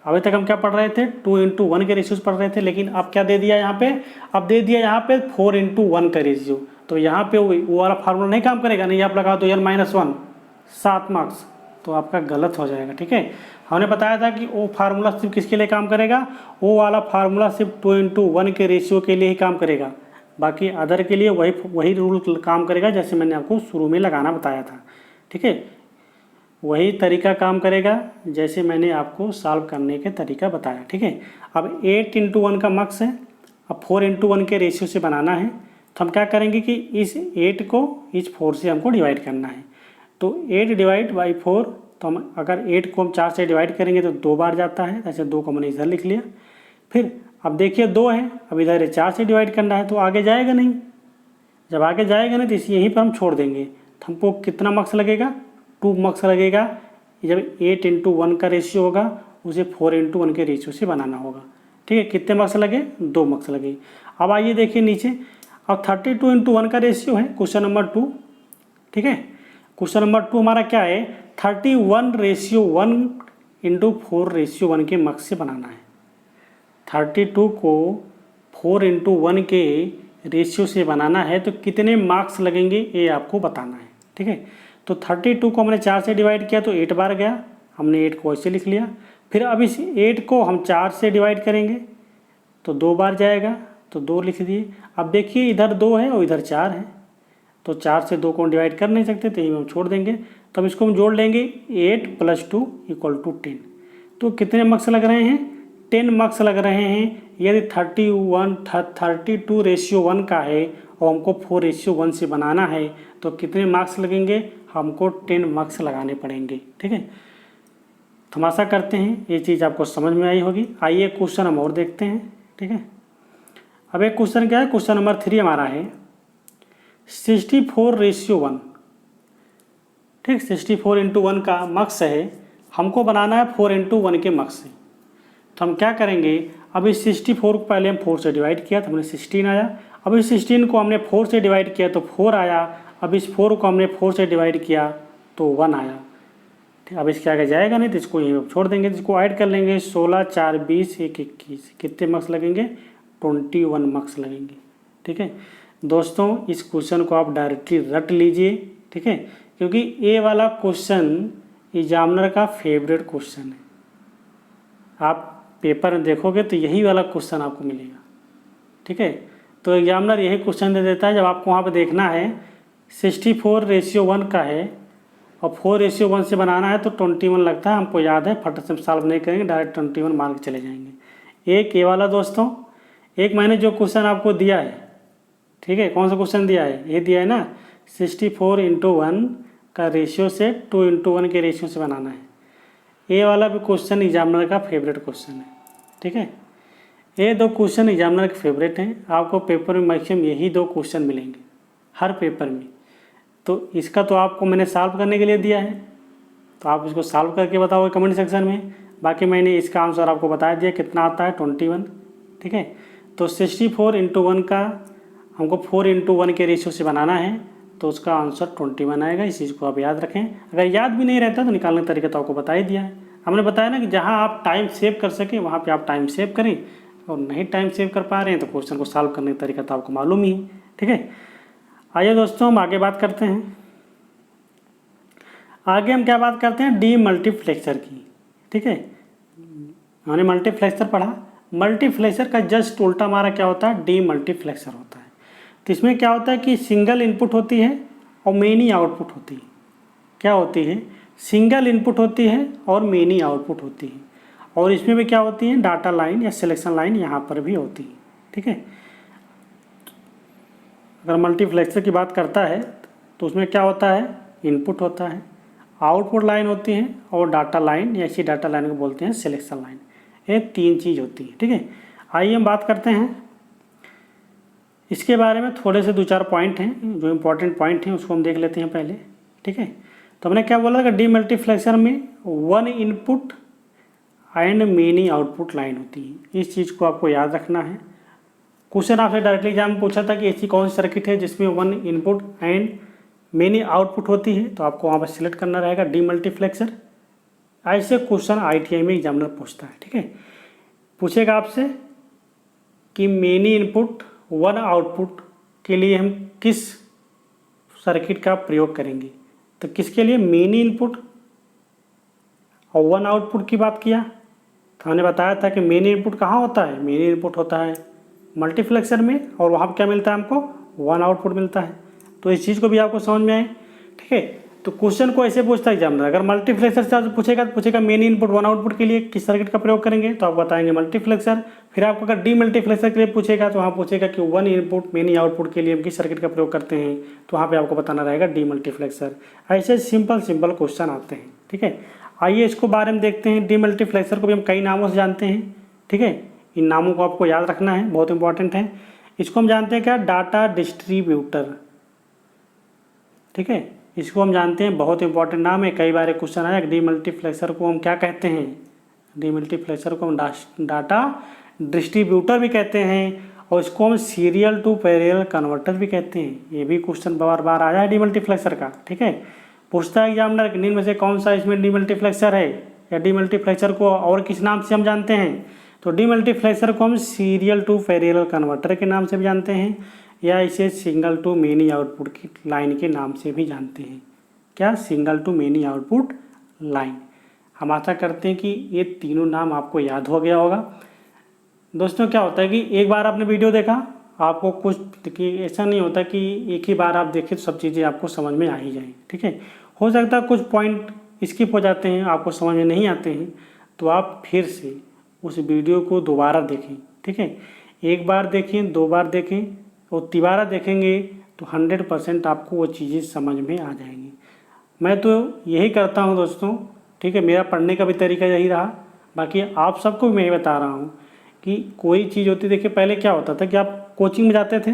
अभी तक हम क्या पढ़ रहे थे, 2×1 के रेशियो से पढ़ रहे थे, लेकिन अब क्या दे दिया यहाँ पे, अब दे दिया यहाँ पे 4×1 का रेशियो। तो यहाँ पे वो वाला फार्मूला नहीं काम करेगा, नहीं आप लगाओ तो n-1 7 मार्क्स, तो आपका गलत हो जाएगा। ठीक है, हमने बताया था कि वो फार्मूला सिर्फ किसके लिए काम करेगा, वो वाला फार्मूला सिर्फ 2×1 के रेशियो के लिए ही काम करेगा, बाकी अदर के लिए वही रूल काम करेगा जैसे मैंने आपको शुरू में लगाना बताया था। ठीक है, वही तरीका काम करेगा जैसे मैंने आपको सॉल्व करने के तरीका बताया। ठीक है, अब 8×1 का मक्स है, अब 4×1 के रेशियो से बनाना है, तो हम क्या करेंगे कि इस 8 को इस 4 से हमको डिवाइड करना है। तो 8/4, तो हम अगर 8 को हम 4 से डिवाइड करेंगे तो 2 बार जाता है, ऐसे 2 को मैंने इधर लिख लिया। फिर अब देखिए 2 है, अब इधर 4 से डिवाइड करना है, तो आगे जाएगा नहीं, जब आगे जाएगा नहीं तो इसी यहीं पर हम छोड़ देंगे। तो हमको कितना मार्क्स लगेगा, 2 मार्क्स लगेगा। जब 8×1 का रेशियो होगा उसे 4×1 के रेशियो से बनाना होगा। ठीक है, कितने मार्क्स लगे, 2 मार्क्स लगे। अब आइए देखिए नीचे, अब 32×1 का रेशियो है क्वेश्चन नंबर 2। ठीक है, क्वेश्चन नंबर 2 हमारा क्या है, 31:1/4:1 के मक्स से बनाना है। 32 को 4×1 के रेशियो से बनाना है, तो कितने मार्क्स लगेंगे ये आपको बताना है। ठीक है, तो 32 को हमने 4 से डिवाइड किया तो 8 बार गया, हमने 8 को ऐसे लिख लिया। फिर अब इस 8 को हम 4 से डिवाइड करेंगे तो 2 बार जाएगा, तो 2 लिख दिए। अब देखिए इधर 2 है और इधर 4 है, तो 4 से 2 को डिवाइड कर नहीं सकते, तो यही हम छोड़ देंगे। तब इसको हम जोड़ लेंगे, 8 + 2 = 10। तो कितने मार्क्स लग रहे हैं? 10 मार्क्स लग रहे हैं। यदि 32:1 का है और हमको 4:1 से बनाना है तो कितने मार्क्स लगेंगे? हमको 10 मार्क्स लगाने पड़ेंगे। ठीक है, तो हम आशा करते हैं ये चीज़ आपको समझ में आई होगी। आइए क्वेश्चन हम और देखते हैं। ठीक है, अब एक क्वेश्चन क्या है, क्वेश्चन नंबर 3 हमारा है 64:1। ठीक, 64:1 का मार्क्स है, हमको बनाना है 4:1 के मार्क्स से। तो हम क्या करेंगे, अब इस 64 को पहले हम 4 से डिवाइड किया तो हमने 16 आया। अब इस 16 को हमने 4 से डिवाइड किया तो 4 आया। अब इस 4 को हमने 4 से डिवाइड किया तो 1 आया। ठीक, अब इसके आगे जाएगा नहीं तो इसको यहीं छोड़ देंगे, इसको ऐड कर लेंगे। 16, 4, 20, 1, 21, कितने मार्क्स लगेंगे? 21 मार्क्स लगेंगे। ठीक है दोस्तों, इस क्वेश्चन को आप डायरेक्टली रट लीजिए। ठीक है, क्योंकि ये वाला क्वेश्चन एग्जामिनर का फेवरेट क्वेश्चन है। आप पेपर में देखोगे तो यही वाला क्वेश्चन आपको मिलेगा। ठीक है, तो एग्जामिनर यही क्वेश्चन दे देता है जब आपको वहाँ पे देखना है 64:1 का है और 4:1 से बनाना है तो 21 लगता है। हमको याद है, फट से सॉल्व नहीं करेंगे, डायरेक्ट 21 मार्क चले जाएंगे। एक ये वाला दोस्तों, एक मैंने जो क्वेश्चन आपको दिया है, ठीक है, कौन सा क्वेश्चन दिया है? ये दिया है ना, 64:1 का रेशियो से 2:1 के रेशियो से बनाना है। ये वाला भी क्वेश्चन एग्जामिनर का फेवरेट क्वेश्चन है। ठीक है, ये 2 क्वेश्चन एग्जामिनर के फेवरेट हैं। आपको पेपर में मैक्सिमम यही 2 क्वेश्चन मिलेंगे हर पेपर में। तो इसका तो आपको मैंने सॉल्व करने के लिए दिया है, तो आप इसको सॉल्व करके बताओगे कमेंट सेक्शन में। बाकी मैंने इसका आंसर आपको बता दिया कितना आता है, 21। ठीक है, तो 64:1 का हमको 4:1 के रेशियो से बनाना है तो उसका आंसर 21 आएगा। इस चीज़ को आप याद रखें। अगर याद भी नहीं रहता तो निकालने का तरीका तो आपको बता ही दिया है। हमने बताया ना कि जहाँ आप टाइम सेव कर सकें वहाँ पे आप टाइम सेव करें, और नहीं टाइम सेव कर पा रहे हैं तो क्वेश्चन को सॉल्व करने का तरीका तो आपको मालूम ही है। ठीक है, आइए दोस्तों हम आगे बात करते हैं। आगे हम क्या बात करते हैं? डीमल्टीप्लेक्सर की। ठीक है, हमने मल्टीप्लेक्सर पढ़ा। मल्टीप्लेक्सर का जस्ट उल्टा हमारा क्या होता है? डीमल्टीप्लेक्सर होता है। तो इसमें क्या होता है कि सिंगल इनपुट होती है और मेनी आउटपुट होती है। क्या होती है? सिंगल इनपुट होती है और मेनी आउटपुट होती है। और इसमें भी क्या होती है? डाटा लाइन या सिलेक्शन लाइन यहाँ पर भी होती है। ठीक है, अगर मल्टीप्लेक्सर की बात करता है तो उसमें क्या होता है? इनपुट होता है, आउटपुट लाइन होती है और डाटा लाइन या इसी डाटा लाइन को बोलते हैं सिलेक्शन लाइन। ये 3 चीज़ होती है। ठीक है, आइए हम बात करते हैं इसके बारे में। थोड़े से 2-4 पॉइंट हैं जो इम्पोर्टेंट पॉइंट हैं, उसको हम देख लेते हैं पहले। ठीक है, तो हमने क्या बोला कि डीमल्टीप्लेक्सर में 1 input and many output line होती है। इस चीज़ को आपको याद रखना है। क्वेश्चन आपसे डायरेक्टली एग्जाम में पूछा था कि ऐसी कौन सी सर्किट है जिसमें 1 इनपुट एंड मेनी आउटपुट होती है, तो आपको वहाँ पर सिलेक्ट करना रहेगा डीमल्टीप्लेक्सर। ऐसे क्वेश्चन ITI में एग्जामिनर पूछता है। ठीक है, पूछेगा आपसे कि मेनी इनपुट 1 आउटपुट के लिए हम किस सर्किट का प्रयोग करेंगे। तो किसके लिए? मेनी इनपुट और 1 आउटपुट की बात किया तो हमने बताया था कि मेनी इनपुट कहाँ होता है? मेनी इनपुट होता है मल्टीप्लेक्सर में, और वहाँ पर क्या मिलता है हमको? 1 आउटपुट मिलता है। तो इस चीज़ को भी आपको समझ में आए। ठीक है, तो क्वेश्चन को ऐसे पूछता है एग्जामिनर, अगर मल्टीप्लेक्सर से पूछेगा तो पूछेगा मेनी इनपुट 1 आउटपुट के लिए किस सर्किट का प्रयोग करेंगे, तो आप बताएंगे मल्टीप्लेक्सर। फिर आपको अगर डीमल्टीप्लेक्सर के लिए पूछेगा तो वहाँ पूछेगा कि 1 इनपुट मेनी आउटपुट के लिए हम किस सर्किट का प्रयोग करते हैं, तो वहाँ पे आपको बताना रहेगा डीमल्टीप्लेक्सर। ऐसे सिंपल क्वेश्चन आते हैं। ठीक है, आइए इसको बारे में देखते हैं। डीमल्टीप्लेक्सर को भी हम कई नामों से जानते हैं। ठीक है, इन नामों को आपको याद रखना है, बहुत इंपॉर्टेंट है। इसको हम जानते हैं क्या? Data distributor. ठीक है, इसको हम जानते हैं, बहुत इंपॉर्टेंट नाम है, कई बार क्वेश्चन आया। डीमल्टीप्लेक्सर को हम क्या कहते हैं? डीमल्टीप्लेक्सर को हम डाटा डिस्ट्रीब्यूटर भी कहते हैं, और इसको हम सीरियल टू पैरेलल कन्वर्टर भी कहते हैं। ये भी क्वेश्चन बार बार आया है डीमल्टीप्लेक्सर का। ठीक है, पूछता है एग्जामिनर कि निम्न में से कौन सा इसमें डीमल्टीप्लेक्सर है, या डीमल्टीप्लेक्सर को और किस नाम से हम जानते हैं? तो डीमल्टीप्लेक्सर को हम सीरियल टू पैरेलल कन्वर्टर के नाम से भी जानते हैं, या इसे सिंगल टू मेनी आउटपुट की लाइन के नाम से भी जानते हैं। क्या? Single to many output line. हम आशा करते हैं कि ये तीनों नाम आपको याद हो गया होगा। दोस्तों क्या होता है कि एक बार आपने वीडियो देखा, आपको कुछ कि ऐसा नहीं होता कि एक ही बार आप देखें तो सब चीज़ें आपको समझ में आ ही जाएँ। ठीक है, हो सकता है कुछ पॉइंट स्किप हो जाते हैं, आपको समझ में नहीं आते हैं, तो आप फिर से उस वीडियो को दोबारा देखें, ठीक है। एक बार देखें, 2 बार देखें और तिबारा देखेंगे तो 100% आपको वो चीज़ें समझ में आ जाएंगी। मैं तो यही करता हूँ दोस्तों, ठीक है। मेरा पढ़ने का भी तरीका यही रहा। बाकी आप सबको मैं ये बता रहा हूँ कि कोई चीज़ होती, देखिए पहले क्या होता था कि आप कोचिंग में जाते थे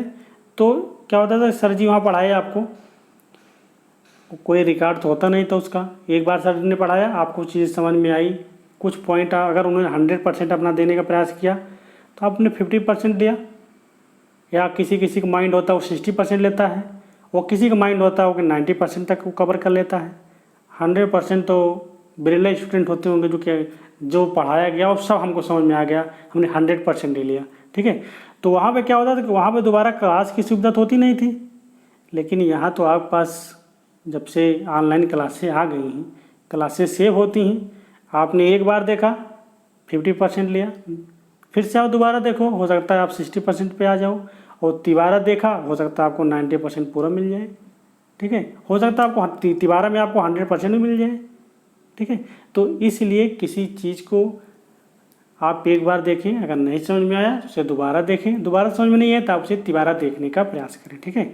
तो क्या होता था, सर जी वहाँ पढ़ाए आपको, कोई रिकॉर्ड तो होता नहीं था उसका। एक बार सर ने पढ़ाया, आपको चीज़ समझ में आई, कुछ पॉइंट अगर उन्होंने 100% अपना देने का प्रयास किया तो आपने 50% दिया, या किसी किसी का माइंड होता है वो 60% लेता है, वो किसी का माइंड होता है वो 90% तक वो कवर कर लेता है। 100% तो बिरले स्टूडेंट होते होंगे जो कि जो पढ़ाया गया वो सब हमको समझ में आ गया, हमने 100% ले लिया, ठीक है। तो वहाँ पे क्या होता था कि वहाँ पे दोबारा क्लास की सुविधा तो होती नहीं थी। लेकिन यहाँ तो आपके पास जब से ऑनलाइन क्लासें आ गई हैं, क्लासें सेव होती हैं, आपने एक बार देखा 50% लिया, फिर से आप दोबारा देखो, हो सकता है आप 60% पे आ जाओ, और तिबारा देखा, हो सकता है आपको 90% पूरा मिल जाए, ठीक है। हो सकता है आपको तिबारा में आपको 100% भी मिल जाए, ठीक है। तो इसलिए किसी चीज़ को आप एक बार देखें, अगर नहीं समझ में आया तो उसे दोबारा देखें, दोबारा समझ में नहीं आया तो आप उसे तिबारा देखने का प्रयास करें, ठीक है।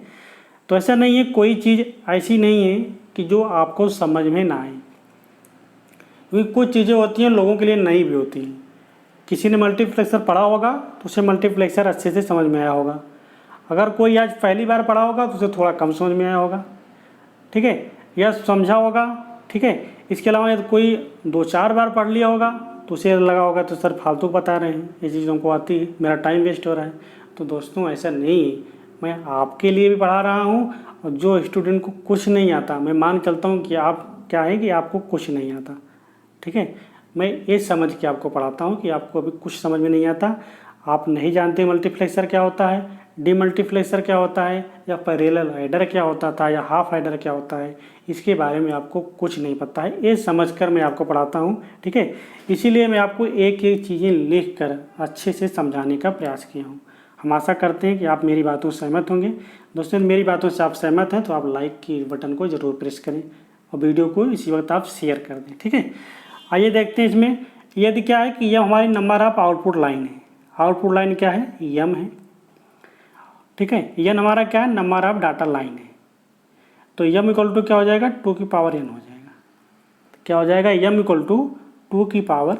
तो ऐसा नहीं है, कोई चीज़ ऐसी नहीं है कि जो आपको समझ में ना आए, क्योंकि कुछ चीज़ें होती हैं लोगों के लिए नई भी होती हैं। किसी ने मल्टीप्लेक्सर पढ़ा होगा तो उसे मल्टीप्लेक्सर अच्छे से समझ में आया होगा, अगर कोई आज पहली बार पढ़ा होगा तो उसे थोड़ा कम समझ में आया होगा, ठीक है, या समझा होगा, ठीक है। इसके अलावा यदि कोई 2-4 बार पढ़ लिया होगा तो उसे लगा होगा तो सर फालतू बता रहे हैं, ये चीज़ हमको आती है, मेरा टाइम वेस्ट हो रहा है। तो दोस्तों ऐसा नहीं है, मैं आपके लिए भी पढ़ा रहा हूँ, और जो स्टूडेंट को कुछ नहीं आता, मैं मान चलता हूँ कि आप क्या है कि आपको कुछ नहीं आता, ठीक है। मैं ये समझ के आपको पढ़ाता हूँ कि आपको अभी कुछ समझ में नहीं आता, आप नहीं जानते मल्टीप्लेक्सर क्या होता है, डीमल्टीप्लेक्सर क्या होता है, या पैरेलल ऐडर क्या होता था, या हाफ ऐडर क्या होता है, इसके बारे में आपको कुछ नहीं पता है। ये समझकर मैं आपको पढ़ाता हूँ, ठीक है। इसीलिए मैं आपको एक एक चीज़ें लिख कर अच्छे से समझाने का प्रयास किया हूँ। हम आशा करते हैं कि आप मेरी बातों से सहमत होंगे। दोस्तों मेरी बातों से आप सहमत हैं तो आप लाइक की बटन को ज़रूर प्रेस करें और वीडियो को इसी वक्त आप शेयर कर दें, ठीक है। आइए देखते हैं इसमें, यदि क्या है कि यह हमारी नंबर ऑफ आउटपुट लाइन है। आउटपुट लाइन क्या है, यम है, ठीक है। यन हमारा क्या है, नंबर ऑफ डाटा लाइन है। तो यम इक्वल टू क्या हो जाएगा, 2 की पावर n हो जाएगा। क्या हो जाएगा, यम इक्वल टू 2 की पावर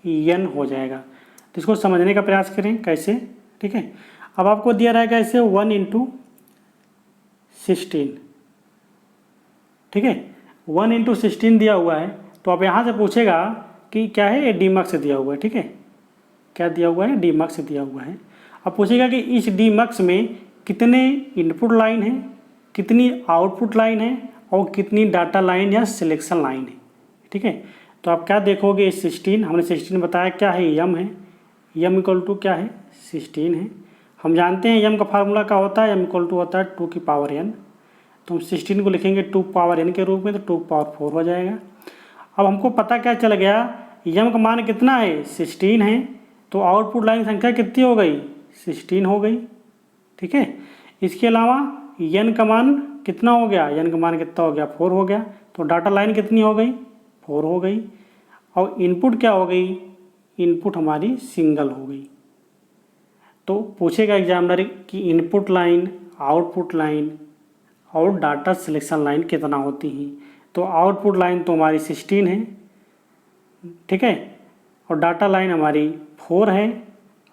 n हो जाएगा। तो इसको समझने का प्रयास करें कैसे, ठीक है। अब आपको दिया रहेगा ऐसे 1 × 16, ठीक है। 1 × 16 दिया हुआ है, तो अब यहाँ से पूछेगा कि क्या है, ये डीमक्स दिया हुआ है, ठीक है। क्या दिया हुआ है, डीमक्स दिया हुआ है। अब पूछेगा कि इस डीमक्स में कितने इनपुट लाइन है, कितनी आउटपुट लाइन है, और कितनी डाटा लाइन या सिलेक्शन लाइन है, ठीक है। तो आप क्या देखोगे, 16 हमने 16 बताया क्या है, यम है, यम इक्वल टू क्या है, 16 है। हम जानते हैं यम का फार्मूला क्या होता है, यम इक्वल टू होता है 2 की पावर n। तो हम 16 को लिखेंगे 2 पावर n के रूप में, तो 2 पावर 4 हो जाएगा। अब हमको पता क्या चल गया, यम का मान कितना है, 16 है, तो आउटपुट लाइन संख्या कितनी हो गई, 16 हो गई, ठीक है। इसके अलावा n का मान कितना हो गया, n का मान कितना हो गया, 4 हो गया। तो डाटा लाइन कितनी हो गई, 4 हो गई। और इनपुट क्या हो गई, इनपुट हमारी सिंगल हो गई। तो पूछेगा एग्जामिनर कि इनपुट लाइन, आउटपुट लाइन और डाटा सिलेक्शन लाइन कितना होती हैं। तो आउटपुट लाइन तो हमारी 16 है, ठीक है, और डाटा लाइन हमारी 4 है,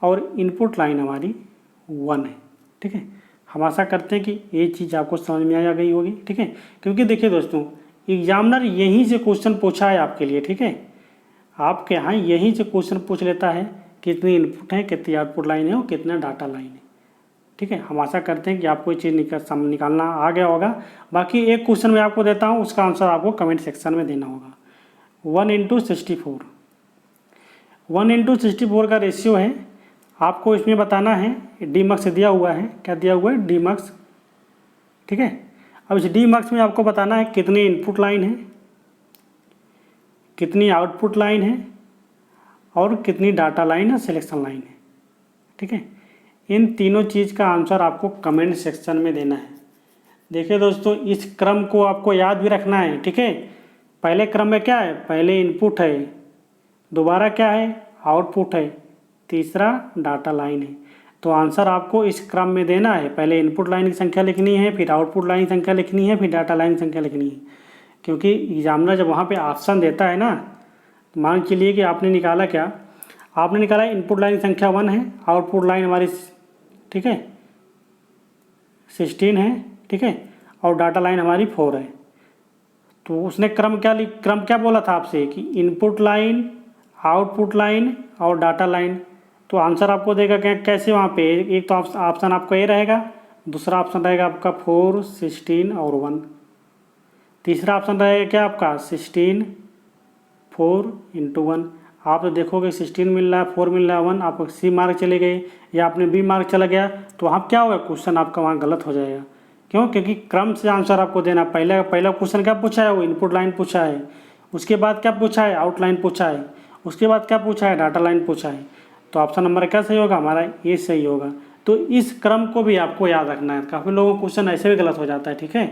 और इनपुट लाइन हमारी 1 है, ठीक है। हम आशा करते हैं कि ये चीज़ आपको समझ में आ गई होगी, ठीक है। क्योंकि देखिए दोस्तों, एग्जामिनर यहीं से क्वेश्चन पूछा है आपके लिए, ठीक है। आपके यहाँ यहीं से क्वेश्चन पूछ लेता है कितनी इनपुट है, कितनी आउटपुट लाइन है और कितना डाटा लाइन है, ठीक है। हम आशा करते हैं कि आपको ये चीज़ निकालना आ गया होगा। बाकी एक क्वेश्चन मैं आपको देता हूँ, उसका आंसर आपको कमेंट सेक्शन में देना होगा। 1 × 64, 1 × 64 का रेशियो है, आपको इसमें बताना है। डीमक्स दिया हुआ है, क्या दिया हुआ है, डीमक्स, ठीक है। अब इस डीमक्स में आपको बताना है कितनी इनपुट लाइन है, कितनी आउटपुट लाइन है, और कितनी डाटा लाइन है, सिलेक्शन लाइन है, ठीक है। इन तीनों चीज़ का आंसर आपको कमेंट सेक्शन में देना है। देखिए दोस्तों, इस क्रम को आपको याद भी रखना है, ठीक है। पहले क्रम में क्या है, पहले इनपुट है, दोबारा क्या है, आउटपुट है, तीसरा डाटा लाइन है। तो आंसर आपको इस क्रम में देना है, पहले इनपुट लाइन की संख्या लिखनी है, फिर आउटपुट लाइन की संख्या लिखनी है, फिर डाटा लाइन की संख्या लिखनी है। क्योंकि एग्जामिनर जब वहाँ पे ऑप्शन देता है ना, मान के लिए कि आपने निकाला क्या, आपने निकाला इनपुट लाइन की संख्या 1 है, आउटपुट लाइन हमारी ठीक है 16 है, ठीक है, और डाटा लाइन हमारी 4 है। तो उसने क्रम क्या बोला था आपसे कि इनपुट लाइन, आउटपुट लाइन और डाटा लाइन। तो आंसर आपको देगा क्या, कैसे वहाँ पे, एक तो ऑप्शन आपका ए रहेगा, दूसरा ऑप्शन रहेगा आपका 4, 16 और 1, तीसरा ऑप्शन रहेगा क्या आपका 16, 4 × 1। आप तो देखोगे 16 मिल रहा है, 4 मिल रहा है, 1, आप सी मार्क चले गए या आपने बी मार्क चला गया, तो वहाँ क्या होगा, क्वेश्चन आपका वहाँ गलत हो जाएगा। क्यों, क्योंकि क्रम से आंसर आपको देना। पहला क्वेश्चन क्या पूछा है, वो इनपुट लाइन पूछा है, उसके बाद क्या पूछा है, आउटलाइन पूछा है, उसके बाद क्या पूछा है, डाटा लाइन पूछा है। तो ऑप्शन नंबर क्या सही होगा हमारा, ये सही होगा। तो इस क्रम को भी आपको याद रखना है, काफ़ी लोगों को क्वेश्चन ऐसे भी गलत हो जाता है, ठीक है।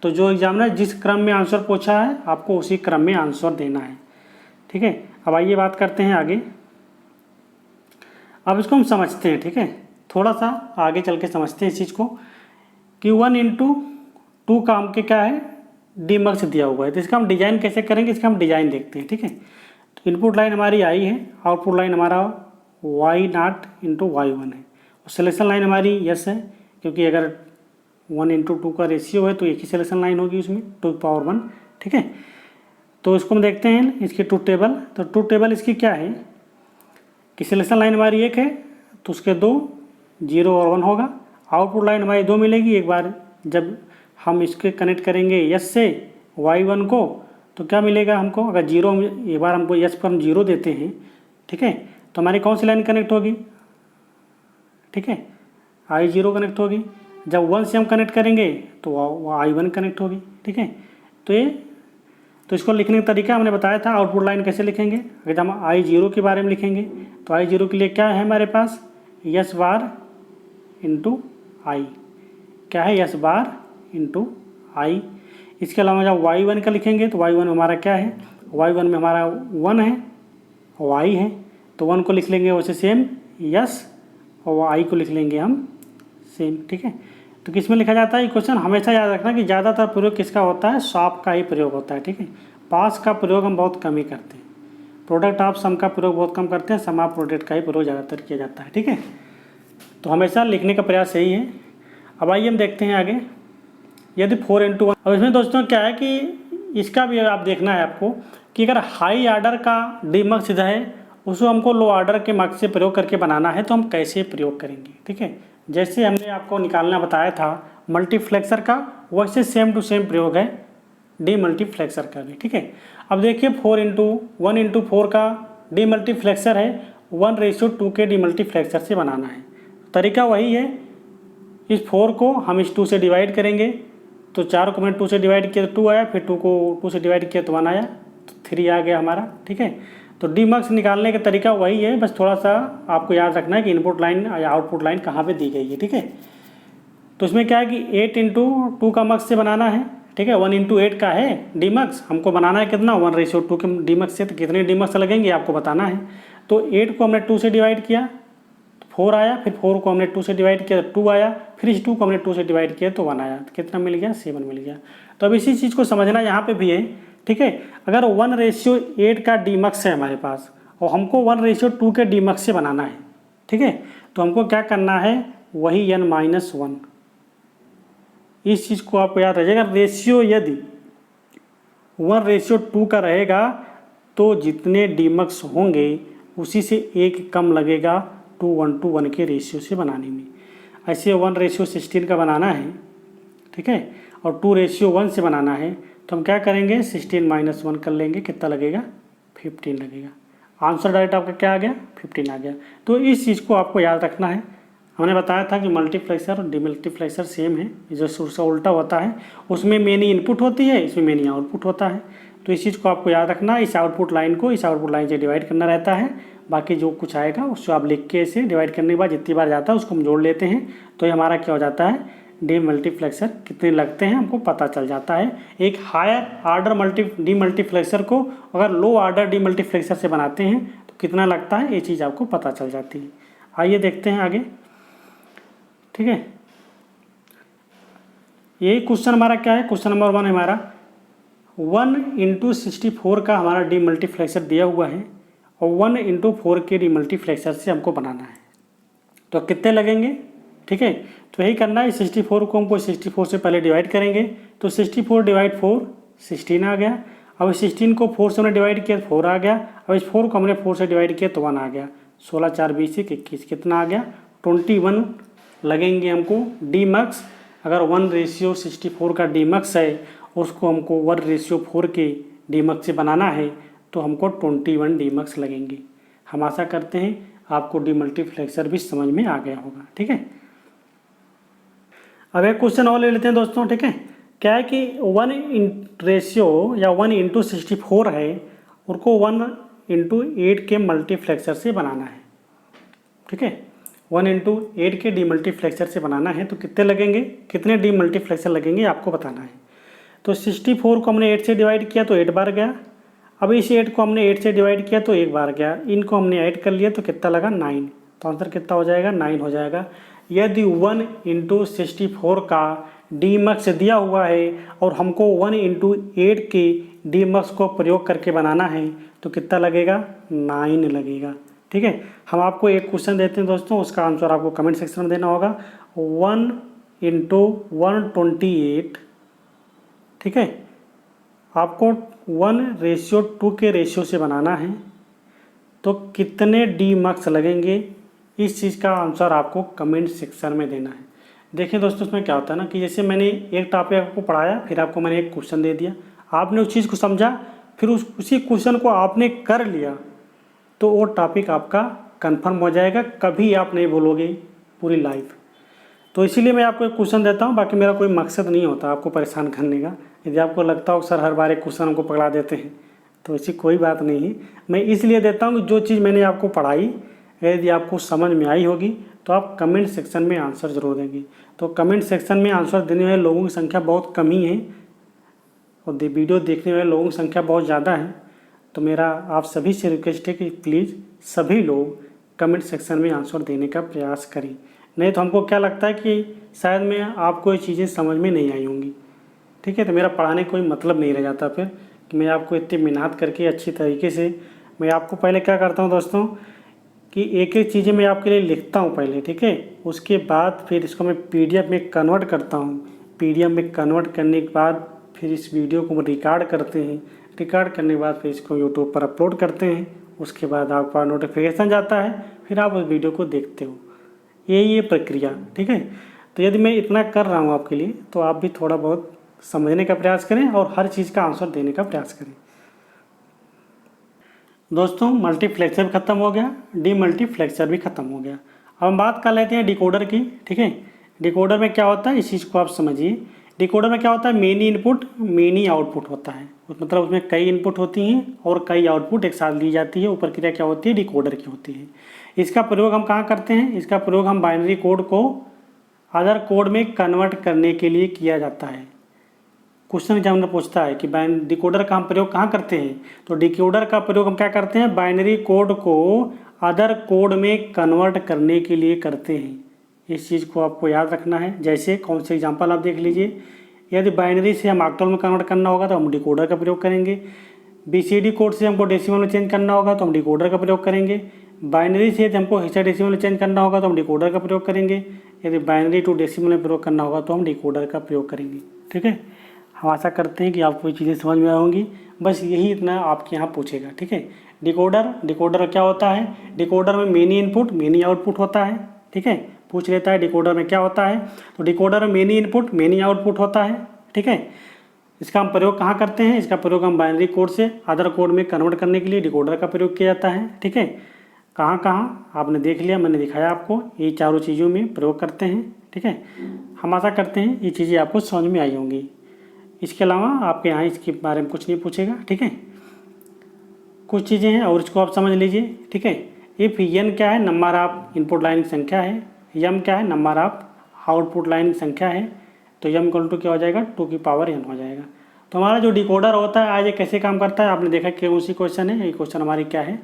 तो जो एग्जामिनर जिस क्रम में आंसर पूछा है आपको उसी क्रम में आंसर देना है, ठीक है। अब आइए बात करते हैं आगे। अब इसको हम समझते हैं, ठीक है, थोड़ा सा आगे चल के समझते हैं इस चीज़ को कि 1 × 2 का हमके क्या है, डीमक्स दिया हुआ है। तो इसका हम डिजाइन कैसे करेंगे, इसका हम डिजाइन देखते हैं, ठीक है। तो इनपुट लाइन हमारी आई है, आउटपुट लाइन हमारा y0 × y1 है, और सिलेक्शन लाइन हमारी यस है, क्योंकि अगर 1 × 2 का रेशियो है तो एक ही सिलेक्शन लाइन होगी उसमें 2⁴ ठीक है। तो इसको हम देखते हैं इसकी ट्रूथ टेबल। तो ट्रूथ टेबल इसकी क्या है कि सिलेक्शन लाइन हमारी 1 है तो उसके 2 0 और 1 होगा, आउटपुट लाइन हमारी 2 मिलेगी। एक बार जब हम इसके कनेक्ट करेंगे यस से y1 को तो क्या मिलेगा हमको, अगर 0 एक बार हमको यस पर हम 0 देते हैं, ठीक है, तो हमारी कौन सी लाइन कनेक्ट होगी, ठीक है, I0 कनेक्ट होगी। जब 1 से हम कनेक्ट करेंगे तो I1 कनेक्ट होगी, ठीक है। तो इसको लिखने का तरीका हमने बताया था, आउटपुट लाइन कैसे लिखेंगे। अगर हम I0 के बारे में लिखेंगे तो I0 के लिए क्या है हमारे पास, यस बार × I, क्या है, यस बार × I। इसके अलावा जब y1 का लिखेंगे तो y1 हमारा क्या है, y1 में हमारा 1 है और y है, तो 1 को लिख लेंगे वैसे सेम यस, और y को लिख लेंगे हम सेम, ठीक है। तो किस में लिखा जाता है, ये क्वेश्चन हमेशा याद रखना कि ज़्यादातर प्रयोग किसका होता है, शॉप का ही प्रयोग होता है, ठीक है। पास का प्रयोग हम बहुत कम ही करते हैं, प्रोडक्ट ऑफ सम का प्रयोग बहुत कम करते हैं, सम ऑफ प्रोडक्ट का ही प्रयोग ज़्यादातर किया जाता है, ठीक है। तो हमेशा लिखने का प्रयास यही है। अब आइए हम देखते हैं आगे, यदि 4 × 1। अब इसमें दोस्तों क्या है कि इसका भी आप देखना है आपको कि अगर हाई ऑर्डर का डीमक्स है उसको हमको लो ऑर्डर के मक्स से प्रयोग करके बनाना है तो हम कैसे प्रयोग करेंगे, ठीक है। जैसे हमने आपको निकालना बताया था मल्टीप्लेक्सर का, वैसे सेम टू सेम प्रयोग है डीमल्टीप्लेक्सर का भी, ठीक है। अब देखिए 1 × 4 का डीमल्टीप्लेक्सर है, 1:2 के डीमल्टीप्लेक्सर से बनाना है। तरीका वही है, इस 4 को हम इस 2 से डिवाइड करेंगे, तो 4 को मैंने 2 से डिवाइड किया तो 2 आया, फिर 2 को 2 से डिवाइड किया तो 1 आया, तो 3 आ गया हमारा, ठीक है। तो डीमक्स निकालने का तरीका वही है, बस थोड़ा सा आपको याद रखना है कि इनपुट लाइन या आउटपुट लाइन कहाँ पे दी गई है, ठीक है। तो इसमें क्या है कि 8 × 2 का मक्स से बनाना है, ठीक है। 1 × 8 का है डीमक्स, हमको बनाना है कितना, 1:2 के डीमक्स से, तो कितने डीमक्स लगेंगे आपको बताना है। तो 8 को हमने 2 से डिवाइड किया तो 4 आया, फिर 4 को हमने 2 से डिवाइड किया तो 2 आया, फिर इस 2 को हमने 2 से डिवाइड किया तो 1 आया, तो कितना मिल गया, 7 मिल गया। तो अब इसी चीज़ को समझना यहाँ पे भी है, ठीक है। अगर 1:8 का डीमक्स है हमारे पास और हमको 1:2 के डीमक्स से बनाना है, ठीक है, तो हमको क्या करना है, वही n-1, इस चीज़ को आपको याद रखिएगा। रेशियो यदि 1:2 का रहेगा तो जितने डीमक्स होंगे उसी से एक कम लगेगा 2:1 के रेशियो से बनाने में। ऐसे 1:16 का बनाना है, ठीक है, और 2:1 से बनाना है, तो हम क्या करेंगे 16 - 1 कर लेंगे, कितना लगेगा 15 लगेगा। आंसर डायरेक्ट आपका क्या आ गया 15 आ गया। तो इस चीज़ को आपको याद रखना है। हमने बताया था कि मल्टीप्लेक्सर और डीमल्टीप्लेक्सर सेम है, जो उसका उल्टा होता है, उसमें मेनी इनपुट होती है, इसमें मेनी आउटपुट होता है। तो इस चीज़ को आपको याद रखना, इस आउटपुट लाइन को इस आउटपुट लाइन से डिवाइड करना रहता है, बाकी जो कुछ आएगा उसको आप लिख के इसे डिवाइड करने के बाद जितनी बार जाता है उसको हम जोड़ लेते हैं, तो ये हमारा क्या हो जाता है डीमल्टीप्लेक्सर कितने लगते हैं हमको पता चल जाता है। एक हायर आर्डर डीमल्टीप्लेक्सर को अगर लो आर्डर डीमल्टीप्लेक्सर से बनाते हैं तो कितना लगता है, ये चीज़ आपको पता चल जाती है। आइए देखते हैं आगे। ठीक है, ये क्वेश्चन हमारा क्या है, क्वेश्चन नंबर 1 हमारा 1/64 का हमारा डीमल्टीप्लेक्सर दिया हुआ है और 1/4 के डीमल्टीप्लेक्सर से हमको बनाना है, तो कितने लगेंगे। ठीक है, तो यही करना है, 64 को हमको 64 से पहले डिवाइड करेंगे, तो 64 / 4 16 आ गया। अब 16 को 4 से हमने डिवाइड किया तो 4 आ गया। अब इस 4 को हमने 4 से डिवाइड किया तो 1 आ गया। 16 4 20 21 कितना आ गया, 21 लगेंगे हमको डीमक्स। अगर 1/64 का डीमक्स है, उसको हमको 1/4 के डीमक्स से बनाना है तो हमको 21 डीमक्स लगेंगे। हम आशा करते हैं आपको डीमल्टीप्लेक्सर भी समझ में आ गया होगा। ठीक है, अब एक क्वेश्चन और ले लेते हैं दोस्तों। ठीक है, क्या है कि 1 या 1/64 है, उनको 1/8 के मल्टीप्लेक्सर से बनाना है। ठीक है, 1/8 के डीमल्टीप्लेक्सर से बनाना है तो कितने लगेंगे, कितने डीमल्टीप्लेक्सर लगेंगे आपको बताना है। तो 64 को हमने 8 से डिवाइड किया तो 8 बार गया। अब इस 8 को हमने 8 से डिवाइड किया तो 1 बार गया। इनको हमने ऐड कर लिया तो कितना लगा, 9। तो आंसर कितना हो जाएगा, 9 हो जाएगा। यदि 1/64 का डीमक्स दिया हुआ है और हमको 1/8 के डीमक्स को प्रयोग करके बनाना है तो कितना लगेगा, 9 लगेगा। ठीक है, हम आपको एक क्वेश्चन देते हैं दोस्तों, उसका आंसर आपको कमेंट सेक्शन में देना होगा। 1/128, ठीक है, आपको 1/2 के रेशियो से बनाना है तो कितने डीमक्स लगेंगे, इस चीज़ का आंसर आपको कमेंट सेक्शन में देना है। देखिए दोस्तों, उसमें क्या होता है ना कि जैसे मैंने एक टॉपिक आपको पढ़ाया, फिर आपको मैंने एक क्वेश्चन दे दिया, आपने उस चीज़ को समझा, फिर उसी क्वेश्चन को आपने कर लिया तो वो टॉपिक आपका कंफर्म हो जाएगा, कभी आप नहीं भूलोगे पूरी लाइफ। तो इसीलिए मैं आपको एक क्वेश्चन देता हूँ, बाकी मेरा कोई मकसद नहीं होता आपको परेशान करने का। यदि आपको लगता हो सर हर बार एक क्वेश्चन हमको पकड़ा देते हैं, तो ऐसी कोई बात नहीं है। मैं इसलिए देता हूँ कि जो चीज़ मैंने आपको पढ़ाई यदि आपको समझ में आई होगी तो आप कमेंट सेक्शन में आंसर ज़रूर देंगे। तो कमेंट सेक्शन में आंसर देने वाले लोगों की संख्या बहुत कम ही है और वीडियो देखने वाले लोगों की संख्या बहुत ज़्यादा है। तो मेरा आप सभी से रिक्वेस्ट है कि प्लीज़ सभी लोग कमेंट सेक्शन में आंसर देने का प्रयास करें। नहीं तो हमको क्या लगता है कि शायद मैं आपको ये चीज़ें समझ में नहीं आई होंगी। ठीक है, तो मेरा पढ़ाने कोई मतलब नहीं रह जाता फिर कि मैं आपको इतनी मेहनत करके अच्छी तरीके से, मैं आपको पहले क्या करता हूँ दोस्तों कि एक एक चीज़ें मैं आपके लिए लिखता हूँ पहले। ठीक है, उसके बाद फिर इसको मैं PDF में कन्वर्ट करता हूँ। PDF में कन्वर्ट करने के बाद फिर इस वीडियो को रिकॉर्ड करते हैं। रिकॉर्ड करने के बाद फिर इसको यूट्यूब पर अपलोड करते हैं। उसके बाद आपके पास नोटिफिकेशन जाता है, फिर आप उस वीडियो को देखते हो। ये प्रक्रिया। ठीक है, तो यदि मैं इतना कर रहा हूँ आपके लिए तो आप भी थोड़ा बहुत समझने का प्रयास करें और हर चीज़ का आंसर देने का प्रयास करें। दोस्तों, मल्टीप्लेक्सर भी ख़त्म हो गया, डीमल्टीप्लेक्सर भी ख़त्म हो गया। अब हम बात कर लेते हैं डिकोडर की। ठीक है, डिकोडर में क्या होता है इस चीज़ को आप समझिए। डिकोडर में क्या होता है, मेनी इनपुट मेनी आउटपुट होता है। मतलब उसमें कई इनपुट होती हैं और कई आउटपुट एक साथ ली जाती है। ऊपर क्रिया क्या होती है, डिकोडर की होती है। इसका प्रयोग हम कहाँ करते हैं, इसका प्रयोग हम बाइनरी कोड को अदर कोड में कन्वर्ट करने के लिए किया जाता है। क्वेश्चन एग्जामिनर पूछता है कि डिकोडर का हम प्रयोग कहाँ करते हैं, तो डिकोडर का प्रयोग हम क्या करते हैं, बाइनरी कोड को अदर कोड में कन्वर्ट करने के लिए करते हैं। इस चीज़ को आपको याद रखना है। जैसे कौन से एग्जांपल आप देख लीजिए, यदि बाइनरी से हम ऑक्टल में कन्वर्ट करना होगा तो हम डिकोडर का प्रयोग करेंगे। BCD कोड से हमको डेसिमल में चेंज करना होगा तो हम डिकोडर का प्रयोग करेंगे। बाइनरी से यदि हमको हेक्साडेसिमल में चेंज करना होगा तो हम डिकोडर का प्रयोग करेंगे। यदि बाइनरी टू डेसिमल में प्रयोग करना होगा तो हम डिकोडर का प्रयोग करेंगे। ठीक है, हम आशा करते हैं कि आपको ये चीज़ें समझ में आई होंगी। बस यही इतना आपके यहाँ पूछेगा। ठीक है, डिकोडर क्या होता है, डिकोडर में मेनी इनपुट मेनी आउटपुट होता है। ठीक है, पूछ लेता है डिकोडर में क्या होता है, तो डिकोडर में मेनी इनपुट मेनी आउटपुट होता है। ठीक है, इसका हम प्रयोग कहाँ करते हैं, इसका प्रयोग हम बाइनरी कोड से अदर कोड में कन्वर्ट करने के लिए डिकोडर का प्रयोग किया जाता है। ठीक है, कहाँ कहाँ आपने देख लिया, मैंने दिखाया आपको, ये चारों चीज़ों में प्रयोग करते हैं। ठीक है, हम आशा करते हैं ये चीज़ें आपको समझ में आई होंगी। इसके अलावा आपके यहाँ इसके बारे में कुछ नहीं पूछेगा। ठीक है, कुछ चीज़ें हैं और इसको आप समझ लीजिए। ठीक है, इफ़ n क्या है, नंबर ऑफ इनपुट लाइन की संख्या है, m क्या है, नंबर ऑफ आउटपुट लाइन की संख्या है, तो m इक्वल टू क्या हो जाएगा 2 की पावर n हो जाएगा। तो हमारा जो डिकोडर होता है आज ये कैसे काम करता है आपने देखा कि उसी क्वेश्चन है, ये क्वेश्चन हमारी क्या है,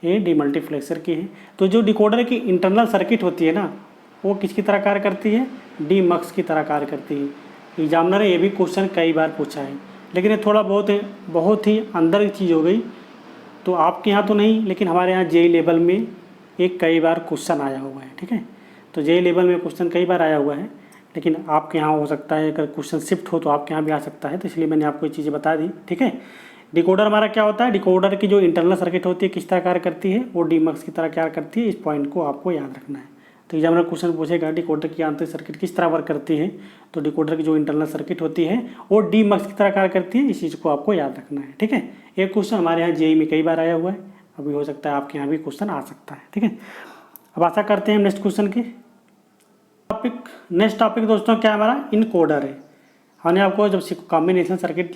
ये डीमल्टीप्लेक्सर की है। तो जो डिकोडर की इंटरनल सर्किट होती है ना वो किसकी तरह कार्य करती है, डीमक्स की तरह कार्य करती है। एग्जामिनर ने ये भी क्वेश्चन कई बार पूछा है, लेकिन ये थोड़ा बहुत ही अंदर की चीज़ हो गई, तो आपके यहाँ तो नहीं लेकिन हमारे यहाँ जेई लेवल में एक कई बार क्वेश्चन आया हुआ है। ठीक है, तो जेई लेवल में क्वेश्चन कई बार आया हुआ है, लेकिन आपके यहाँ हो सकता है अगर क्वेश्चन शिफ्ट हो तो आपके यहाँ भी आ सकता है, तो इसलिए मैंने आपको ये चीज़ें बता दी। ठीक है, डिकोडर हमारा क्या होता है, डिकोडर की जो इंटरनल सर्किट होती है किस तरह कार्य करती है, वो डीमक्स की तरह कार्य करती है। इस पॉइंट को आपको याद रखना है। तो एग्जामिनर क्वेश्चन पूछेगा डिकोडर की आंतरिक सर्किट किस तरह वर्क करती है, तो डिकोडर की जो इंटरनल सर्किट होती है वो डीमक्स की तरह कार्य करती है। इस चीज़ को आपको याद रखना है। ठीक है, एक क्वेश्चन हमारे यहाँ जेई में कई बार आया हुआ है, अभी हो सकता है आपके यहाँ भी क्वेश्चन आ सकता है। ठीक है, अब आशा करते हैं नेक्स्ट क्वेश्चन की नेक्स्ट टॉपिक दोस्तों क्या हमारा इनकोडर है। हमने आपको जब कॉम्बिनेशन सर्किट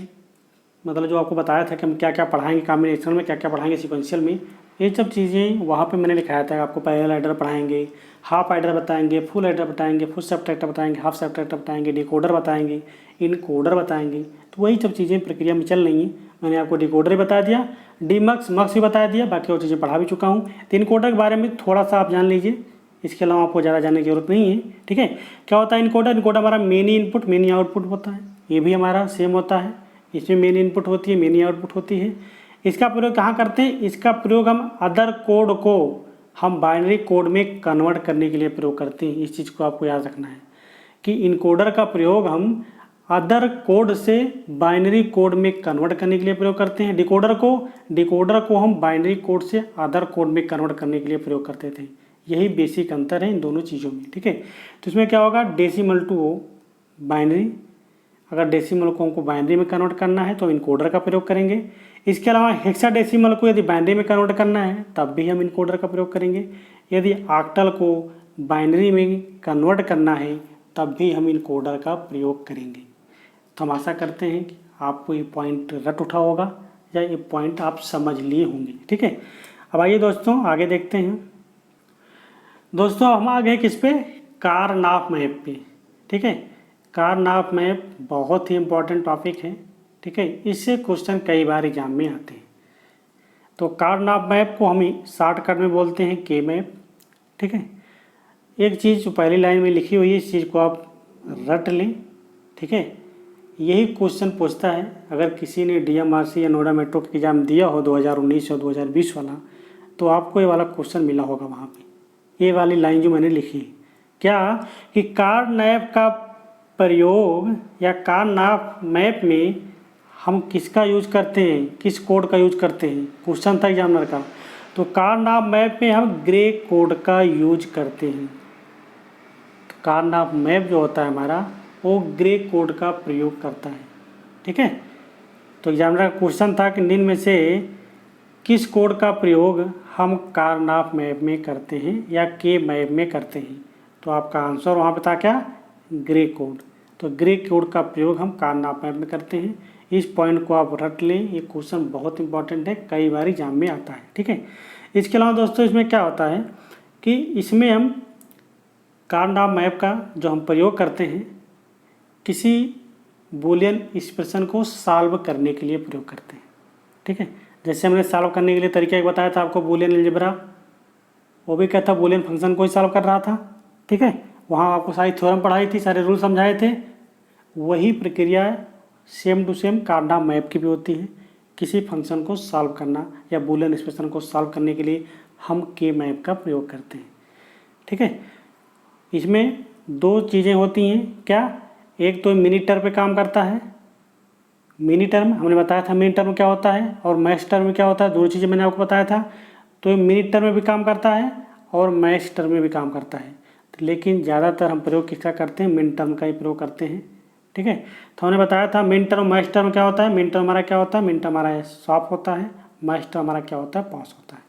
मतलब जो आपको बताया था कि हम क्या क्या पढ़ाएंगे कॉम्बिनेशन में, क्या क्या पढ़ाएंगे सिक्वेंशियल में, ये सब चीज़ें वहाँ पे मैंने लिखाया था। आपको पैरेलल एडर पढ़ाएंगे, हाफ एडर बताएंगे, फुल एडर बताएंगे, फुल सब्ट्रैक्टर बताएंगे, हाफ सब्ट्रैक्टर बताएंगे, डिकोडर बताएंगे, इनकोडर बताएंगे। तो वही सब चीज़ें प्रक्रिया में चल रही हैं। मैंने आपको डिकोडर बता दिया, डीमक्स भी बता दिया, बाकी और चीज़ें पढ़ा भी चुका हूँ। तो इनकोडर के बारे में थोड़ा सा आप जान लीजिए, इसके अलावा आपको ज़्यादा जानने की जरूरत नहीं है। ठीक है, क्या होता है इनकोडर, इनकोडर हमारा मेनी इनपुट मेनी आउटपुट होता है, ये भी हमारा सेम होता है। इसमें मेनी इनपुट होती है, मेनी आउटपुट होती है। इसका प्रयोग कहाँ करते हैं, इसका प्रयोग हम अदर कोड को हम बाइनरी कोड में कन्वर्ट करने के लिए प्रयोग करते हैं। इस चीज़ को आपको याद रखना है कि इनकोडर का प्रयोग हम अदर कोड से बाइनरी कोड में कन्वर्ट करने के लिए प्रयोग करते हैं। डिकोडर को हम बाइनरी कोड से अदर कोड में कन्वर्ट करने के लिए प्रयोग करते थे। यही बेसिक अंतर है इन दोनों चीज़ों में। ठीक है, तो इसमें क्या होगा, डेसिमल टू बाइनरी, अगर डेसिमल को हमको बाइनरी में कन्वर्ट करना है तो इनकोडर का प्रयोग करेंगे। इसके अलावा हेक्साडेसिमल को यदि बाइनरी में कन्वर्ट करना है तब भी हम इनकोडर का प्रयोग करेंगे। यदि ऑक्टल को बाइनरी में कन्वर्ट करना है तब भी हम इनकोडर का प्रयोग करेंगे। तो हम आशा करते हैं कि आपको ये पॉइंट रट उठा होगा या ये पॉइंट आप समझ लिए होंगे। ठीक है, अब आइए दोस्तों आगे देखते हैं। दोस्तों हम आ गए किस पे, कार्नाफ मैप पे। ठीक है, कार्नाफ मैप बहुत ही इम्पोर्टेंट टॉपिक है। ठीक है, इससे क्वेश्चन कई बार एग्जाम में आते हैं। तो कार्नाफ मैप को हम शॉर्टकट में बोलते हैं के मैप। ठीक है, एक चीज़ जो पहली लाइन में लिखी हुई है इस चीज़ को आप रट लें। ठीक है, यही क्वेश्चन पूछता है अगर किसी ने डीएमआरसी या नोएडा मेट्रो का एग्जाम दिया हो 2019 और 2020 वाला, तो आपको ये वाला क्वेश्चन मिला होगा वहाँ पे। ये वाली लाइन जो मैंने लिखी है क्या कि कार्नाफ का प्रयोग या कार्नाफ मैप में हम किसका यूज करते हैं, किस कोड का यूज करते हैं, क्वेश्चन था एग्जामिनर का। तो कार्नाफ मैप में हम ग्रे कोड का यूज करते हैं। तो कार्नाफ मैप जो होता है हमारा वो ग्रे कोड का प्रयोग करता है। ठीक है, तो एग्जामिनर का क्वेश्चन था कि निम्न में से किस कोड का प्रयोग हम कार्नाफ मैप में करते हैं या के मैप में करते हैं। तो आपका आंसर वहाँ पे था क्या, ग्रे कोड। तो ग्रे कोड का प्रयोग हम कार्नाफ मैप में करते हैं। इस पॉइंट को आप रट लें, ये क्वेश्चन बहुत इंपॉर्टेंट है, कई बार एग्जाम में आता है। ठीक है, इसके अलावा दोस्तों इसमें क्या होता है कि इसमें हम कार्नाफ मैप का जो हम प्रयोग करते हैं किसी बूलियन एक्सप्रेशन को सॉल्व करने के लिए प्रयोग करते हैं। ठीक है, जैसे हमने सॉल्व करने के लिए तरीका एक बताया था आपको, बूलियन अलजेब्रा, वो भी क्या था, बूलियन फंक्शन को ही सॉल्व कर रहा था। ठीक है, वहाँ आपको सारी थ्योरम पढ़ाई थी, सारे रूल समझाए थे। वही प्रक्रिया सेम टू सेम कार्नाफ मैप की भी होती है। किसी फंक्शन को सॉल्व करना या बूलियन एक्सप्रेशन को सॉल्व करने के लिए हम के मैप का प्रयोग करते हैं। ठीक है, इसमें दो चीज़ें होती हैं क्या, एक तो मिनी टर्म पे काम करता है, मिनी टर्म हमने बताया था मिनी टर्म क्या होता है, और मैक्स टर्म क्या होता है, दो चीज़ें मैंने आपको बताया था। तो मिनी टर्म में भी काम करता है और मैक्स टर्म में भी काम करता है, लेकिन ज़्यादातर हम प्रयोग किसका करते हैं, मिन टर्म का ही प्रयोग करते हैं। ठीक है, तो हमने बताया था मिन टर्म मैक्स टर्म क्या होता है। मिन टर्म हमारा क्या होता है, मिन टर्म हमारा सॉप होता है, मैक्स टर्म हमारा क्या होता है, पास होता है।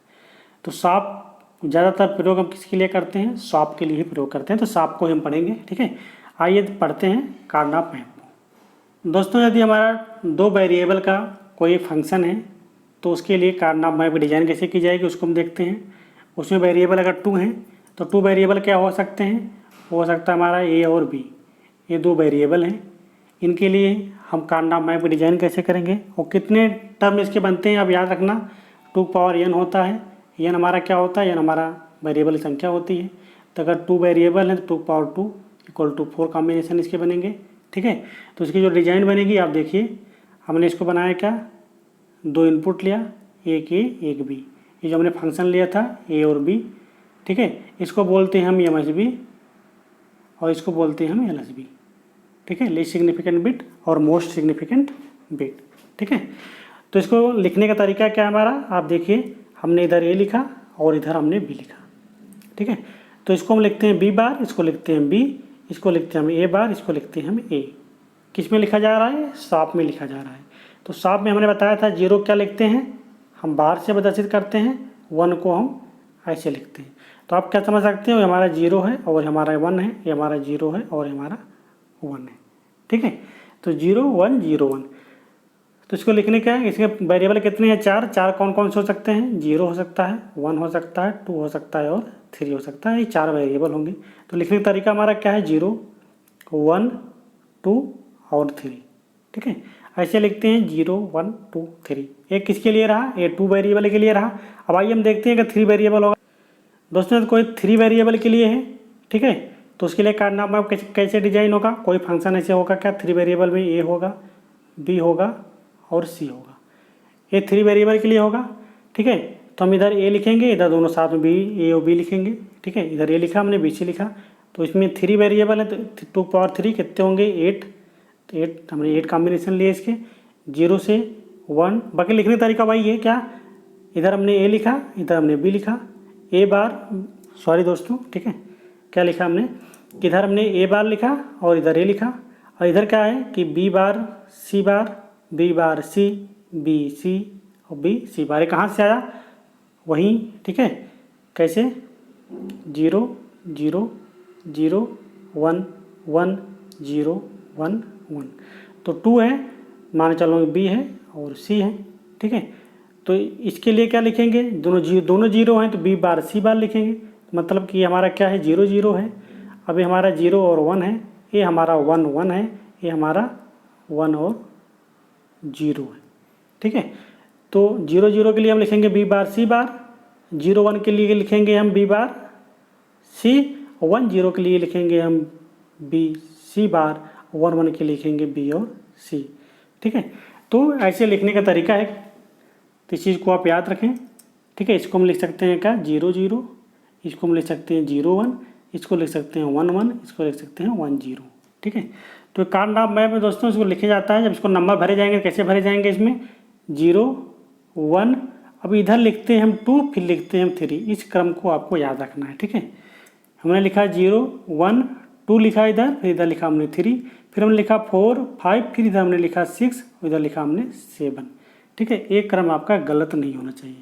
तो सॉप ज़्यादातर प्रयोग हम किसके लिए करते हैं, सॉप के लिए ही प्रयोग करते हैं। तो सॉप को हम पढ़ेंगे। ठीक है, आइए पढ़ते हैं कार्नाफ मैप को। दोस्तों यदि हमारा दो वेरिएबल का कोई फंक्शन है तो उसके लिए कार्नाफ मैप की डिज़ाइन कैसे की जाएगी उसको हम देखते हैं। उसमें वेरिएबल अगर 2 हैं तो 2 वेरिएबल क्या हो सकते हैं, वो हो सकता है हमारा ए और बी, ये दो वेरिएबल हैं। इनके लिए हम कार्नोट मैप डिजाइन कैसे करेंगे और कितने टर्म इसके बनते हैं आप याद रखना। 2 पावर n होता है, n हमारा क्या होता है, n हमारा वेरिएबल संख्या होती है। तो अगर 2 वेरिएबल हैं तो 2 पावर 2 इक्वल टू 4 कॉम्बिनेशन इसके बनेंगे, ठीक है। तो इसकी जो डिजाइन बनेगी आप देखिए, हमने इसको बनाया क्या, 2 इनपुट लिया, एक ए एक बी, ये जो हमने फंक्शन लिया था ए और बी, ठीक है। इसको बोलते हैं हम MSB और इसको बोलते हैं हम LSB, ठीक है, लीस्ट सिग्निफिकेंट बिट और मोस्ट सिग्निफिकेंट बिट, ठीक है। तो इसको लिखने का तरीका क्या है हमारा, आप देखिए, हमने इधर ए लिखा और इधर हमने बी लिखा, ठीक है। तो इसको हम लिखते हैं बी बार, इसको लिखते हैं बी, इसको लिखते हैं हम ए बार, इसको लिखते हैं हम ए। किस में लिखा जा रहा है, शॉप में लिखा जा रहा है। तो शॉप में हमने बताया था 0 क्या लिखते हैं, हम बार से प्रदर्शित करते हैं, 1 को हम ऐसे लिखते हैं। तो आप क्या समझ सकते हो, हमारा 0 है और हमारा 1 है, ये हमारा 0 है और हमारा 1 है, ठीक है। तो 0 1 0 1। तो इसको लिखने का है, इसके वेरिएबल कितने हैं, 4। 4 कौन कौन से हो सकते हैं, 0 हो सकता है, 1 हो सकता है, 2 हो सकता है और 3 हो सकता है, ये 4 वेरिएबल होंगे। तो लिखने का तरीका हमारा क्या है, 0 1 2 और 3, ठीक है। ऐसे लिखते हैं 0 1 2 3। एक किसके लिए रहा, ये 2 वेरिएबल के लिए रहा। अब आइए हम देखते हैं कि 3 वेरिएबल होगा। दोस्तों तो कोई 3 वेरिएबल के लिए है, ठीक है। तो उसके लिए कार्नोट मैप कैसे डिजाइन होगा, कोई फंक्शन ऐसे होगा क्या, 3 वेरिएबल में ए होगा, बी होगा और सी होगा। ये 3 वेरिएबल के लिए होगा, ठीक है। तो हम इधर ए लिखेंगे, इधर दोनों साथ में बी, ए और बी लिखेंगे, ठीक है। इधर ए लिखा हमने, बी सी लिखा। तो इसमें 3 वेरिएबल है, तो 2 पावर 3 कितने होंगे, 8। तो 8 हमने 8 कॉम्बिनेशन लिए इसके, 0 से 1। बाकी लिखने का तरीका वही है क्या, इधर हमने ए लिखा, इधर हमने बी लिखा, ए बार, सॉरी दोस्तों, ठीक है। क्या लिखा हमने, इधर हमने ए बार लिखा और इधर ए लिखा, और इधर क्या है कि बी बार सी बार, बी बार सी, बी सी और बी सी बार। ये कहाँ से आया, वहीं, ठीक है। कैसे, 0 0 0 1 1 0 1 1। तो 2 है, मान चलो बी है और सी है, ठीक है। तो इसके लिए क्या लिखेंगे, दोनों 0 हैं तो बी बार सी बार लिखेंगे, मतलब कि हमारा क्या है, 0 0 है। अभी हमारा 0 और 1 है, ये हमारा 1 1 है, ये हमारा 1 और 0 है, ठीक है। तो 0 0 के लिए हम लिखेंगे बी बार सी बार, 0 1 के लिए लिखेंगे हम बी बार सी, 1 0 के लिए लिखेंगे हम बी सी बार, 1 1 के लिए लिखेंगे बी और सी, ठीक है। तो ऐसे लिखने का तरीका है, तो इस चीज़ को आप याद रखें, ठीक है। इसको हम लिख सकते हैं क्या, 0 0, इसको हम लिख सकते हैं 0 1, इसको लिख सकते हैं 1 1, इसको लिख सकते हैं 1 0, ठीक है। तो कार्नोट मैप में दोस्तों इसको लिखे जाता है, जब इसको नंबर भरे जाएंगे, कैसे भरे जाएंगे, इसमें 0 1, अब इधर लिखते हैं हम 2, फिर लिखते हैं हम 3। इस क्रम को आपको याद रखना है, ठीक है। हमने लिखा 0 1 2 लिखा इधर, फिर इधर लिखा हमने 3, फिर हमने लिखा 4 5, फिर इधर हमने लिखा 6, इधर लिखा हमने 7, ठीक है। एक क्रम आपका गलत नहीं होना चाहिए,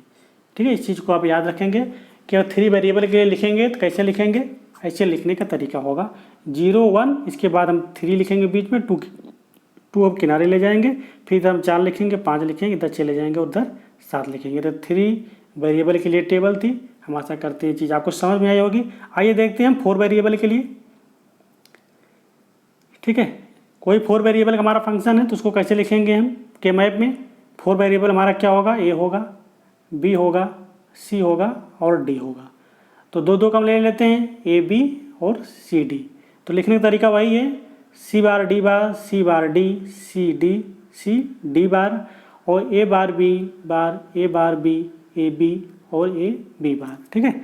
ठीक है। इस चीज़ को आप याद रखेंगे कि 3 वेरिएबल के लिए लिखेंगे तो कैसे लिखेंगे, ऐसे लिखने का तरीका होगा, 0 1, इसके बाद हम 3 लिखेंगे बीच में, 2 अब किनारे ले जाएंगे, फिर इधर हम 4 लिखेंगे, 5 लिखेंगे, इधर चले जाएंगे, उधर 7 लिखेंगे। तो 3 वेरिएबल के लिए टेबल थी। हम आशा करते हैं चीज़ आपको समझ में आई होगी। आइए देखते हैं हम 4 वेरिएबल के लिए, ठीक है। कोई 4 वेरिएबल का हमारा फंक्शन है तो उसको कैसे लिखेंगे हम के मैप में। 4 वेरिएबल हमारा क्या होगा, ए होगा, बी होगा, सी होगा और डी होगा। तो 2 2 कम ले लेते हैं, ए बी और सी डी। तो लिखने का तरीका वही है, C bar D bar, C bar D, C D, C D bar, और A bar B bar, A bar B, A B और ए बी बार, ठीक है।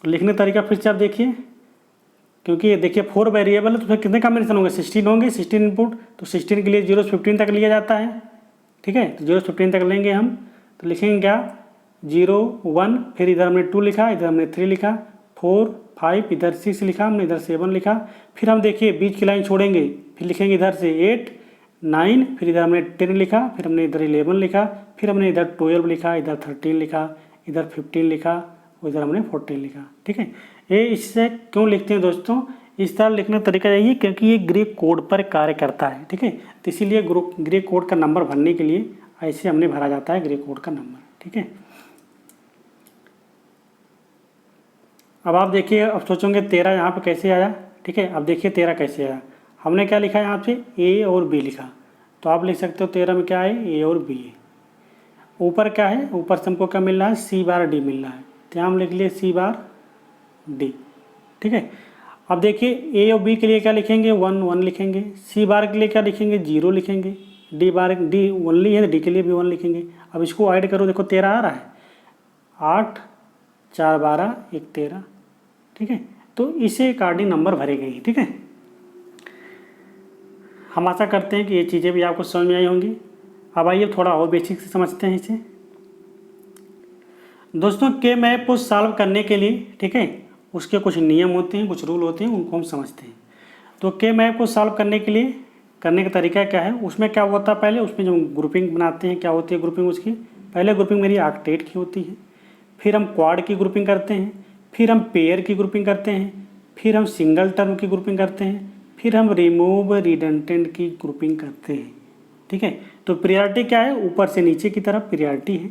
लिखने का तरीका फिर से आप देखिए, क्योंकि देखिए 4 वेरिएबल है तो फिर कितने कॉम्बिनेशन होंगे, 16 होंगे, 16 इनपुट। तो 16 के लिए 0 से 15 तक लिया जाता है, ठीक है। तो 0 से 15 तक लेंगे हम, तो लिखेंगे क्या, 0 1, फिर इधर हमने 2 लिखा, इधर हमने 3 लिखा, 4 5, इधर 6 लिखा हमने, इधर 7 लिखा। फिर हम देखिए बीच की लाइन छोड़ेंगे, फिर लिखेंगे इधर से 8 9, फिर इधर हमने 10 लिखा, फिर हमने इधर 11 लिखा, फिर हमने इधर 12 लिखा, इधर 13 लिखा, इधर 15 लिखा और इधर हमने 14 लिखा, ठीक है। ये इससे क्यों लिखते हैं दोस्तों, इस तरह लिखने का तरीका यही है क्योंकि ये ग्रीक कोड पर कार्य करता है, ठीक है। तो इसीलिए ग्रीक कोड का नंबर भरने के लिए ऐसे हमने भरा जाता है ग्रीक कोड का नंबर, ठीक है। अब आप देखिए, अब सोचोगे 13 यहाँ पे कैसे आया, ठीक है। अब देखिए 13 कैसे आया, हमने क्या लिखा है यहाँ पे ए और बी लिखा, तो आप लिख सकते हो 13 में क्या है, ए और बी है। ऊपर क्या है, ऊपर से हमको क्या मिल रहा है, सी बार डी मिल रहा है, तो यहाँ हम लिख लिए सी बार डी, ठीक है। अब देखिए ए और बी के लिए क्या लिखेंगे, 1 1 लिखेंगे, सी बार के लिए क्या लिखेंगे, 0 लिखेंगे, डी बार डी ओनली है तो डी के लिए भी 1 लिखेंगे। अब इसको ऐड करो, देखो 13 आ रहा है, 8 4 12 1 13, ठीक है। तो इसे अकॉर्डिंग नंबर भरे गए हैं, ठीक है। हम आशा करते हैं कि ये चीज़ें भी आपको समझ में आई होंगी। अब आइए थोड़ा और बेसिक से समझते हैं इसे। दोस्तों के मैप को सॉल्व करने के लिए, ठीक है, उसके कुछ नियम होते हैं, कुछ रूल होते हैं, उनको हम समझते हैं। तो के मैप को सॉल्व करने के लिए करने का तरीका क्या है, उसमें क्या होता है, पहले उसमें जो ग्रुपिंग बनाते हैं, क्या होती है ग्रुपिंग उसकी, पहले ग्रुपिंग मेरी ऑक्टेट की होती है, फिर हम क्वाड की ग्रुपिंग करते हैं, फिर हम पेयर की ग्रुपिंग करते हैं, फिर हम सिंगल टर्म की ग्रुपिंग करते हैं, फिर हम रिमूव रिडंडेंट की ग्रुपिंग करते हैं, ठीक है। तो प्रियॉरिटी क्या है, ऊपर से नीचे की तरफ प्रियॉरिटी है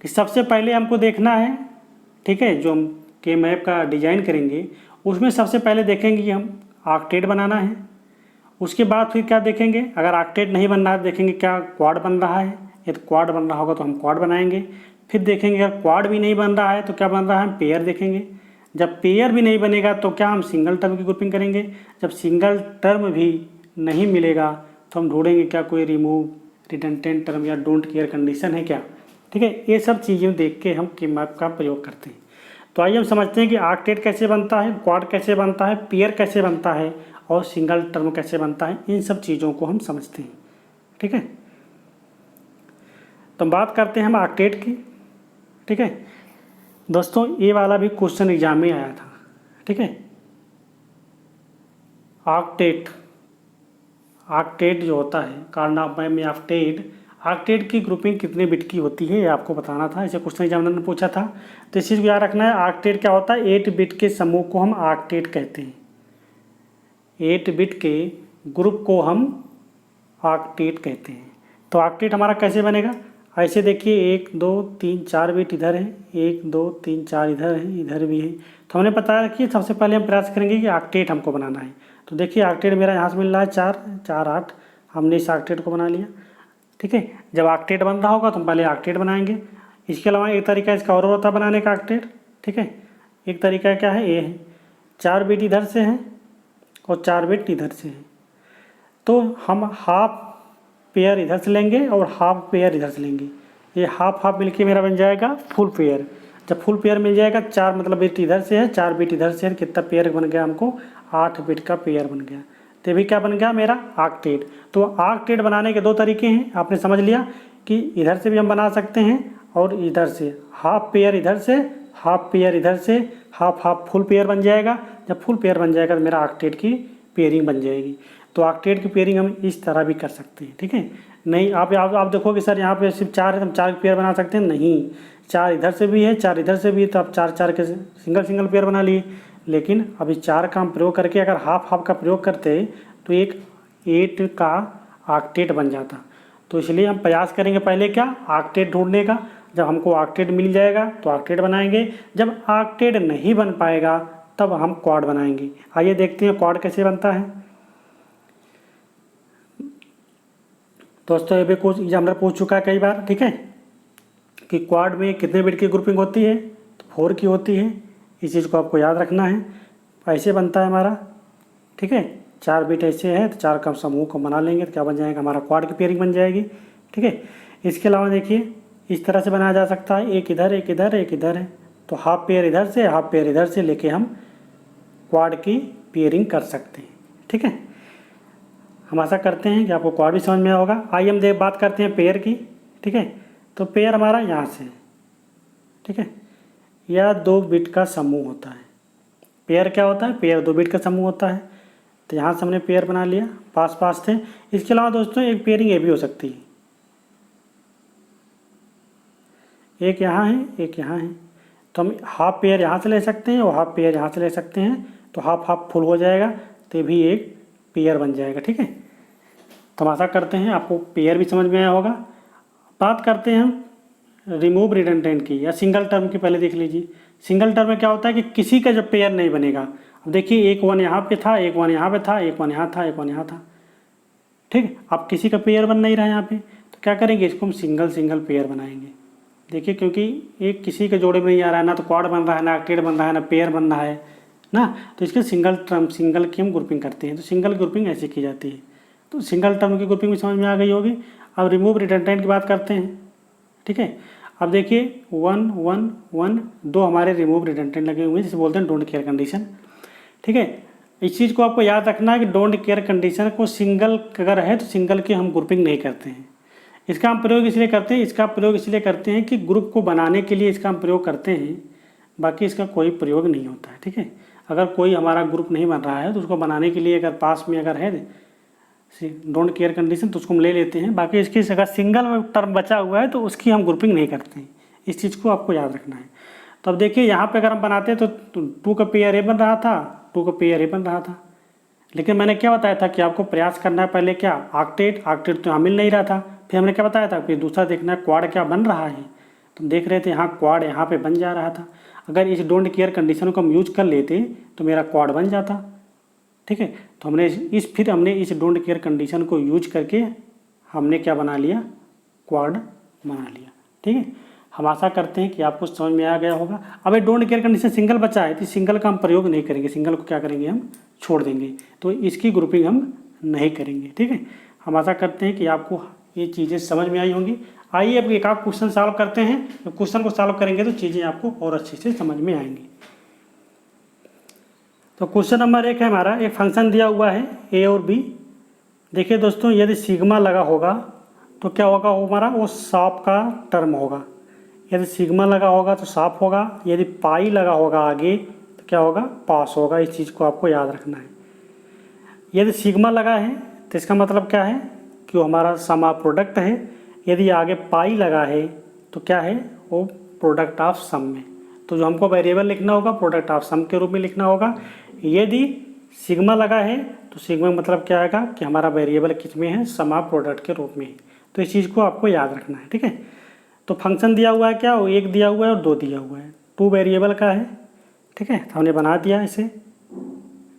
कि सबसे पहले हमको देखना है, ठीक है, जो हम के मैप का डिजाइन करेंगे उसमें सबसे पहले देखेंगे कि हम ऑक्टेट बनाना है। उसके बाद फिर क्या देखेंगे, अगर ऑक्टेट नहीं बन रहा है देखेंगे क्या क्वाड बन रहा है, यदि क्वाड बन रहा होगा तो हम क्वाड बनाएंगे। फिर देखेंगे अगर क्वाड भी नहीं बन रहा है तो क्या बन रहा है, हम पेयर देखेंगे। जब पेयर भी नहीं बनेगा तो क्या हम सिंगल टर्म की ग्रुपिंग करेंगे। जब सिंगल टर्म भी नहीं मिलेगा तो हम ढूंढेंगे क्या कोई रिमूव रिडंडेंट टर्म या डोंट केयर कंडीशन है क्या, ठीक है। ये सब चीज़ें देख के हम के मैप का प्रयोग करते हैं। तो आइए हम समझते हैं कि ऑक्टेट कैसे बनता है, क्वाड कैसे बनता है, पेयर कैसे बनता है और सिंगल टर्म कैसे बनता है। इन सब चीज़ों को हम समझते हैं, ठीक है। तो बात करते हैं हम ऑक्टेट की, ठीक है। दोस्तों ये वाला भी क्वेश्चन एग्जाम में आया था, ठीक है। ऑक्टेट, ऑक्टेट जो होता है कार्नाप में ऑक्टेट, ऑक्टेट की ग्रुपिंग कितने बिट की होती है ये आपको बताना था, इसे क्वेश्चन एग्जामिनर ने पूछा था। तो इस चीज़ को याद रखना है, ऑक्टेट क्या होता है, 8 बिट के समूह को हम ऑक्टेट कहते हैं। 8 बिट के ग्रुप को हम ऑक्टेट कहते हैं। तो ऑक्टेट हमारा कैसे बनेगा, ऐसे देखिए 1 2 3 4 बिट इधर है, 1 2 3 4 इधर है, इधर भी है। तो हमने बताया कि सबसे पहले हम प्रयास करेंगे कि ऑक्टेट हमको बनाना है। तो देखिए ऑक्टेट मेरा यहाँ से मिल रहा है 4 4 8, हमने इस ऑक्टेट को बना लिया, ठीक है। जब ऑक्टेट बन रहा होगा तो हम पहले ऑक्टेट बनाएंगे। इसके अलावा एक तरीका इसका और होता है बनाने का ऑक्टेट, ठीक है। एक तरीका क्या है, ये है 4 बिट इधर से है और 4 बिट इधर से है। तो हम हाफ पेयर इधर से लेंगे और हाफ पेयर इधर से लेंगे, ये हाफ हाफ मिलके मेरा बन जाएगा फुल पेयर। जब फुल पेयर मिल जाएगा, 4 मतलब बिट इधर से है, 4 बिट इधर से है, कितना पेयर बन गया हमको, 8 बिट का पेयर बन गया। तो भी क्या बन गया मेरा ऑक्टेट। तो ऑक्टेट बनाने के 2 तरीके हैं, आपने समझ लिया कि इधर से भी हम बना सकते हैं और इधर से, हाफ पेयर इधर से, हाफ पेयर इधर से, हाफ हाफ फुल पेयर बन जाएगा। जब फुल पेयर बन जाएगा तो मेरा ऑक्टेट की पेयरिंग बन जाएगी। तो ऑक्टेट की पेयरिंग हम इस तरह भी कर सकते हैं, ठीक है। नहीं आप देखोगे सर यहाँ पे सिर्फ 4 है, हम 4 पेयर बना सकते हैं, नहीं, 4 इधर से भी है, 4 इधर से भी है, तो आप 4 4 के सिंगल पेयर बना लिए। लेकिन अभी 4 का हम प्रयोग करके अगर हाफ हाफ का प्रयोग करते तो एक 8 का ऑक्टेट बन जाता। तो इसलिए हम प्रयास करेंगे पहले क्या, ऑक्टेट ढूंढने का। जब हमको ऑक्टेट मिल जाएगा तो ऑक्टेट बनाएंगे, जब ऑक्टेट नहीं बन पाएगा तब हम क्वाड बनाएंगे। आइए देखते हैं क्वाड कैसे बनता है। दोस्तों ये भी कुछ एग्जामिनर पूछ चुका है कई बार, ठीक है, कि क्वाड में कितने बिट की ग्रुपिंग होती है, तो 4 की होती है। इस चीज़ को आपको याद रखना है। ऐसे बनता है हमारा, ठीक है, 4 बिट ऐसे है तो 4 का समूह को बना लेंगे तो क्या बन जाएगा, हमारा क्वाड की पेयरिंग बन जाएगी, ठीक है। इसके अलावा देखिए इस तरह से बनाया जा सकता है, एक इधर एक इधर एक इधर है, तो हाफ पेयर इधर से हाफ पेयर इधर से लेके हम क्वाड की पेयरिंग कर सकते हैं, ठीक है। हम आशा करते हैं कि आपको क्वाड भी समझ में आया होगा। आइए हम बात करते हैं पेयर की, ठीक है। तो पेयर हमारा यहाँ से है, ठीक है, यह 2 बिट का समूह होता है। पेयर क्या होता है, पेयर 2 बिट का समूह होता है। तो यहाँ से हमने पेयर बना लिया, पास पास थे। इसके अलावा दोस्तों एक पेयरिंग ये भी हो सकती है, एक यहाँ है एक यहाँ है, तो हम हाफ पेयर यहाँ से ले सकते हैं और हाफ पेयर यहाँ से ले सकते हैं, तो हाफ हाफ फुल हो जाएगा, तो भी एक पेयर बन जाएगा, ठीक है। तो हम आशा करते हैं आपको पेयर भी समझ में आया होगा। बात करते हैं हम रिमूव रिडंडेंट की या सिंगल टर्म की पहले देख लीजिए। सिंगल टर्म में क्या होता है कि किसी का जब पेयर नहीं बनेगा। अब देखिए एक 1 यहाँ पे था, एक 1 यहाँ पे था, एक 1 यहाँ था, एक 1 यहाँ था, ठीक। अब किसी का पेयर बन नहीं रहा यहाँ पे, तो क्या करेंगे, इसको हम सिंगल सिंगल पेयर बनाएंगे। देखिए क्योंकि एक किसी के जोड़े में नहीं आ रहा है, ना तो क्वाड बन रहा है, ना ऑक्टेट बन रहा है, ना पेयर बन रहा है ना, तो इसके सिंगल टर्म सिंगल की हम ग्रुपिंग करते हैं। तो सिंगल ग्रुपिंग ऐसे की जाती है। तो सिंगल टर्म की ग्रुपिंग भी समझ में आ गई होगी। अब रिमूव रिडंडेंट की बात करते हैं, ठीक है। अब देखिए 1 1 1 2 हमारे रिमूव रिडंडेंट लगे हुए हैं, जिसे बोलते हैं डोंट केयर कंडीशन, ठीक है। इस चीज़ को आपको याद रखना है कि डोंट केयर कंडीशन को सिंगल अगर है तो सिंगल की हम ग्रुपिंग नहीं करते हैं। इसका हम प्रयोग इसलिए करते हैं, इसका प्रयोग इसलिए करते हैं कि ग्रुप को बनाने के लिए इसका हम प्रयोग करते हैं, बाकी इसका कोई प्रयोग नहीं होता है, ठीक है। अगर कोई हमारा ग्रुप नहीं बन रहा है तो उसको बनाने के लिए अगर पास में अगर है डोंट केयर कंडीशन तो उसको हम ले लेते हैं, बाकी इसकी अगर सिंगल टर्म बचा हुआ है तो उसकी हम ग्रुपिंग नहीं करते हैं। इस चीज़ को आपको याद रखना है। तो अब देखिए यहाँ पे अगर हम बनाते हैं तो 2 का पेयर ए बन रहा था, 2 का पेयर ए बन रहा था, लेकिन मैंने क्या बताया था कि आपको प्रयास करना है पहले क्या, ऑक्टेट तो यहाँ मिल नहीं रहा था। फिर हमने क्या बताया था, फिर दूसरा देखना है क्वाड क्या बन रहा है। तो देख रहे थे यहाँ क्वाड यहाँ पे बन जा रहा था। अगर इस डोंट केयर कंडीशन को हम यूज कर लेते तो मेरा क्वाड बन जाता, ठीक है। तो हमने इस डोंट केयर कंडीशन को यूज करके हमने क्या बना लिया, क्वाड बना लिया, ठीक है। हम आशा करते हैं कि आपको समझ में आ गया होगा। अब ये डोंट केयर कंडीशन सिंगल बचा है तो सिंगल का हम प्रयोग नहीं करेंगे, सिंगल को क्या करेंगे, हम छोड़ देंगे, तो इसकी ग्रुपिंग हम नहीं करेंगे, ठीक है। हम आशा करते हैं कि आपको ये चीज़ें समझ में आई होंगी। आइए अब एक आध क्वेश्चन सॉल्व करते हैं। तो क्वेश्चन को सॉल्व करेंगे तो चीज़ें आपको और अच्छे से समझ में आएंगी। तो क्वेश्चन नंबर 1 है हमारा, एक फंक्शन दिया हुआ है ए और बी। देखिए दोस्तों, यदि सिग्मा लगा होगा तो क्या होगा, वो हमारा वो शॉप का टर्म होगा। यदि सिग्मा लगा होगा तो शॉप होगा, यदि पाई लगा होगा आगे तो क्या होगा, पास होगा। इस चीज़ को आपको याद रखना है। यदि सिग्मा लगा है तो इसका मतलब क्या है कि वो हमारा सम ऑफ प्रोडक्ट है। यदि आगे पाई लगा है तो क्या है, वो प्रोडक्ट ऑफ सम में। तो जो हमको वेरिएबल लिखना होगा प्रोडक्ट ऑफ सम के रूप में लिखना होगा। यदि सिग्मा लगा है तो सिग्मा मतलब क्या आएगा कि हमारा वेरिएबल किस में है, सम ऑफ प्रोडक्ट के रूप में। तो इस चीज़ को आपको याद रखना है, ठीक है। तो फंक्शन दिया हुआ है क्या, वो 1 दिया हुआ है और 2 दिया हुआ है, 2 वेरिएबल का है, ठीक है। तो हमने बना दिया इसे,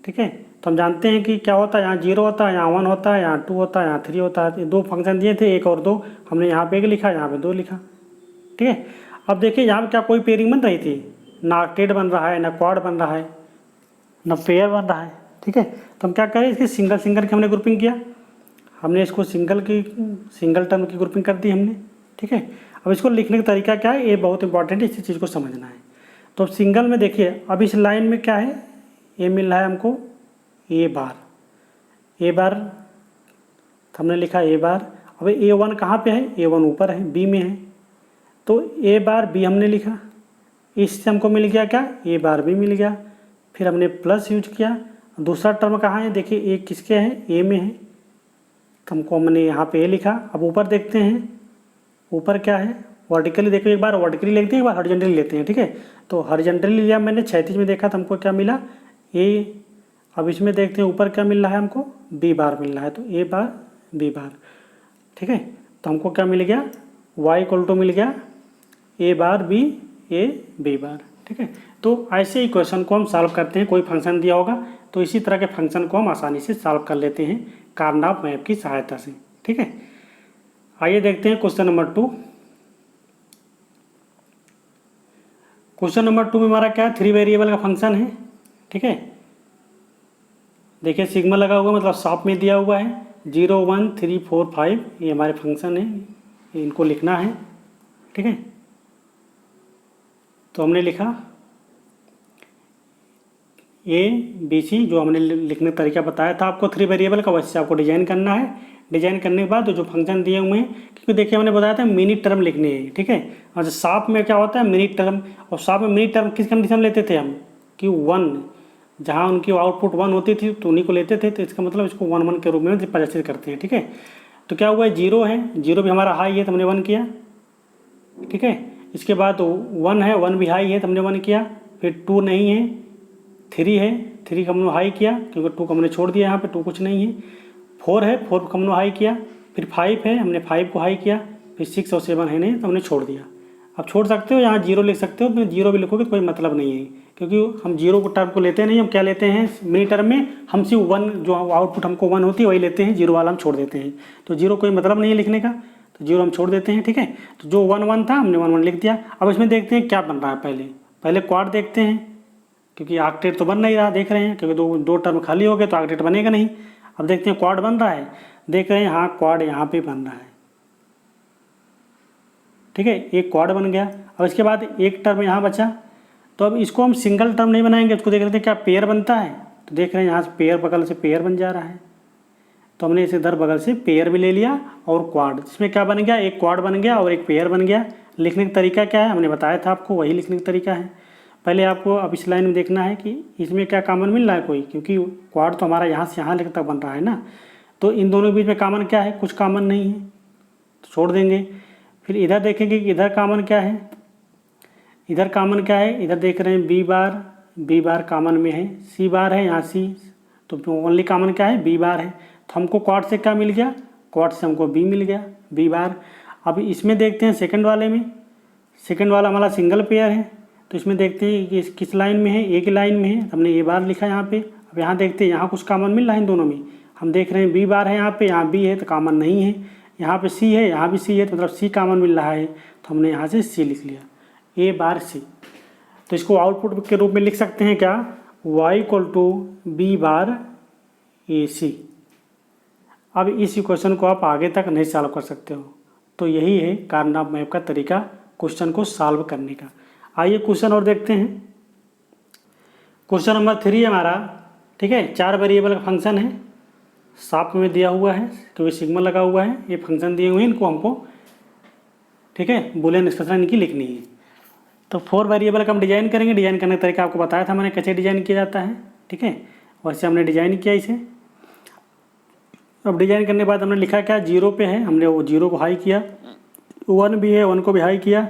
ठीक है। तो हम जानते हैं कि क्या होता है, यहाँ 0 होता है, यहाँ 1 होता है, यहाँ 2 होता है, यहाँ 3 होता है। 2 फंक्शन दिए थे, 1 और 2, हमने यहाँ पे 1 लिखा, यहाँ पे 2 लिखा, ठीक है। अब देखिए यहाँ पे क्या कोई पेयरिंग बन रही थी, ना ऑक्टेट बन रहा है, ना क्वाड बन रहा है, ना पेयर बन रहा है, ठीक है। तो हम क्या करें, इसकी सिंगल सिंगल की हमने ग्रुपिंग किया, हमने इसको सिंगल टर्म की ग्रुपिंग कर दी हमने, ठीक है। अब इसको लिखने का तरीका क्या है, ये बहुत इंपॉर्टेंट है, इसी चीज़ को समझना है। तो अब सिंगल में देखिए, अब इस लाइन में क्या है, ये मिल रहा है हमको ए बार, तो हमने लिखा ए बार। अब A1 कहाँ पे है, A1 ऊपर है, बी में है, तो ए बार बी हमने लिखा। इससे हमको मिल गया क्या, ए बार बी मिल गया। फिर हमने प्लस यूज किया। दूसरा टर्म कहाँ है, देखिए ए किसके है, ए में है, तो हमको हमने यहाँ पे ए लिखा। अब ऊपर देखते हैं, ऊपर क्या है, वर्टिकली देखो, एक बार वर्टिकली लेते हैं, एक बार हॉरिजॉन्टली लेते हैं, ठीक है। तो हॉरिजॉन्टली लिया मैंने, क्षैतिज में देखा तो हमको क्या मिला, ए। अब इसमें देखते हैं ऊपर क्या मिल रहा है हमको, बी बार मिल रहा है, तो ए बार बी बार, ठीक है। तो हमको क्या मिल गया, y इक्वल टू मिल गया ए bar B A B bar, ठीक है। तो ऐसे ही क्वेश्चन को हम सॉल्व करते हैं। कोई फंक्शन दिया होगा तो इसी तरह के फंक्शन को हम आसानी से सॉल्व कर लेते हैं कार्नोफ मैप की सहायता से, ठीक है। आइए देखते हैं क्वेश्चन नंबर 2। क्वेश्चन नंबर 2 में हमारा क्या है, 3 वेरिएबल का फंक्शन है, ठीक है। देखिए सिग्मा लगा हुआ मतलब शॉप में दिया हुआ है, 0 1 3 4 5 ये हमारे फंक्शन है, इनको लिखना है, ठीक है। तो हमने लिखा ABC, जो हमने लिखने का तरीका बताया था आपको 3 वेरिएबल का, वैसे आपको डिजाइन करना है। डिजाइन करने के बाद जो फंक्शन दिए हुए हैं, क्योंकि देखिए हमने बताया था मिनी टर्म लिखने हैं, ठीक है। और शॉप में क्या होता है, मिनी टर्म। और शॉप में मिनी टर्म किस कंडीशन लेते थे हम, कि 1, जहाँ उनकी आउटपुट 1 होती थी तो उन्हीं को लेते थे। तो इसका मतलब इसको 1 1 के रूप में प्रदर्शित करते हैं, ठीक है। तो क्या हुआ है, 0 है, 0 भी हमारा हाई है तो हमने 1 किया, ठीक है। इसके बाद 1 है, 1 भी हाई है तो हमने 1 किया। फिर 2 नहीं है, 3 है, 3 का हमने हाई किया क्योंकि 2 को हमने छोड़ दिया, यहाँ पे 2 कुछ नहीं है। 4 है, 4 को हमने हाई किया। फिर 5 है, हमने 5 को हाई किया। फिर 6 और 7 है नहीं तो हमने छोड़ दिया। आप छोड़ सकते हो, यहाँ जीरो लिख सकते हो, मैं जीरो भी लिखोगे तो कोई मतलब नहीं है, क्योंकि हम जीरो को टर्म को लेते नहीं, हम क्या लेते हैं मिनी टर्म में, हम सिर्फ वन, जो आउटपुट हमको वन होती है वही लेते हैं, जीरो वाला हम छोड़ देते हैं। तो जीरो कोई मतलब नहीं है लिखने का, तो जीरो हम छोड़ देते हैं, ठीक है। तो जो वन वन था हमने वन वन लिख दिया। अब इसमें देखते हैं क्या बन रहा है, पहले क्वाड देखते हैं, क्योंकि ऑक्टेट तो बन नहीं रहा, देख रहे हैं, क्योंकि दो टर्म खाली हो गए तो ऑक्टेट बनेगा नहीं। अब देखते हैं क्वाड बन रहा है, देख रहे हैं हाँ क्वाड यहाँ पे बन रहा है, ठीक है, एक क्वाड बन गया। अब इसके बाद एक टर्म यहाँ बचा, तो अब इसको हम सिंगल टर्म नहीं बनाएंगे, इसको देख लेते हैं क्या पेयर बनता है। तो देख रहे हैं यहाँ से पेयर बगल से पेयर बन जा रहा है, तो हमने इसे इधर बगल से पेयर भी ले लिया और क्वाड, इसमें क्या बन गया, एक क्वाड बन गया और एक पेयर बन गया। लिखने का तरीका क्या है, हमने बताया था आपको, वही लिखने का तरीका है। पहले आपको अब इस लाइन में देखना है कि इसमें क्या कॉमन मिल रहा है कोई, तक्योंकि क्वाड तो हमारा यहाँ से यहाँ तक बन रहा है ना, तो इन दोनों के बीच में कॉमन क्या है, कुछ कॉमन नहीं है, तो छोड़ देंगे। फिर इधर देखेंगे कि इधर कॉमन क्या है, इधर कॉमन क्या है, इधर देख रहे हैं बी बार कॉमन में है, सी बार है यहाँ सी, तो ओनली कॉमन क्या है, बी बार है। तो हमको क्वाड से क्या मिल गया, क्वाड से हमको बी मिल गया, बी बार। अब इसमें देखते हैं सेकंड वाले में, सेकंड वाला हमारा सिंगल पेयर है, तो इसमें देखते हैं कि किस लाइन में है, एक लाइन में है, हमने ए बार लिखा यहाँ पे। अब यहाँ देखते हैं यहाँ कुछ कॉमन मिल रहा है इन दोनों में, हम देख रहे हैं बी बार है यहाँ पे, यहाँ बी है तो कॉमन नहीं है, यहाँ पे सी है, यहाँ भी सी है, तो मतलब सी कॉमन मिल रहा है, तो हमने यहाँ से सी लिख लिया, ए बार सी। तो इसको आउटपुट के रूप में लिख सकते हैं क्या, y equal to B bar A C. अब इस इक्वेशन को आप आगे तक नहीं सॉल्व कर सकते हो, तो यही है कार्नोट मैप का तरीका क्वेश्चन को सॉल्व करने का। आइए क्वेश्चन और देखते हैं। क्वेश्चन नंबर 3 हमारा, ठीक है, 4 वेरिएबल का फंक्शन है, साफ में दिया हुआ है क्योंकि सिग्मा लगा हुआ है, ये फंक्शन दिए हुए हैं, इनको हमको, ठीक है, बूलियन एक्सप्रेशन इनकी लिखनी है। तो 4 वेरिएबल का हम डिजाइन करेंगे। डिजाइन करने का तरीका आपको बताया था मैंने कैसे डिजाइन किया जाता है, ठीक है, वैसे हमने डिजाइन किया इसे। अब डिजाइन करने के बाद हमने लिखा क्या, जीरो पे है, हमने वो जीरो को हाई किया, 1 भी है, 1 को भी हाई किया,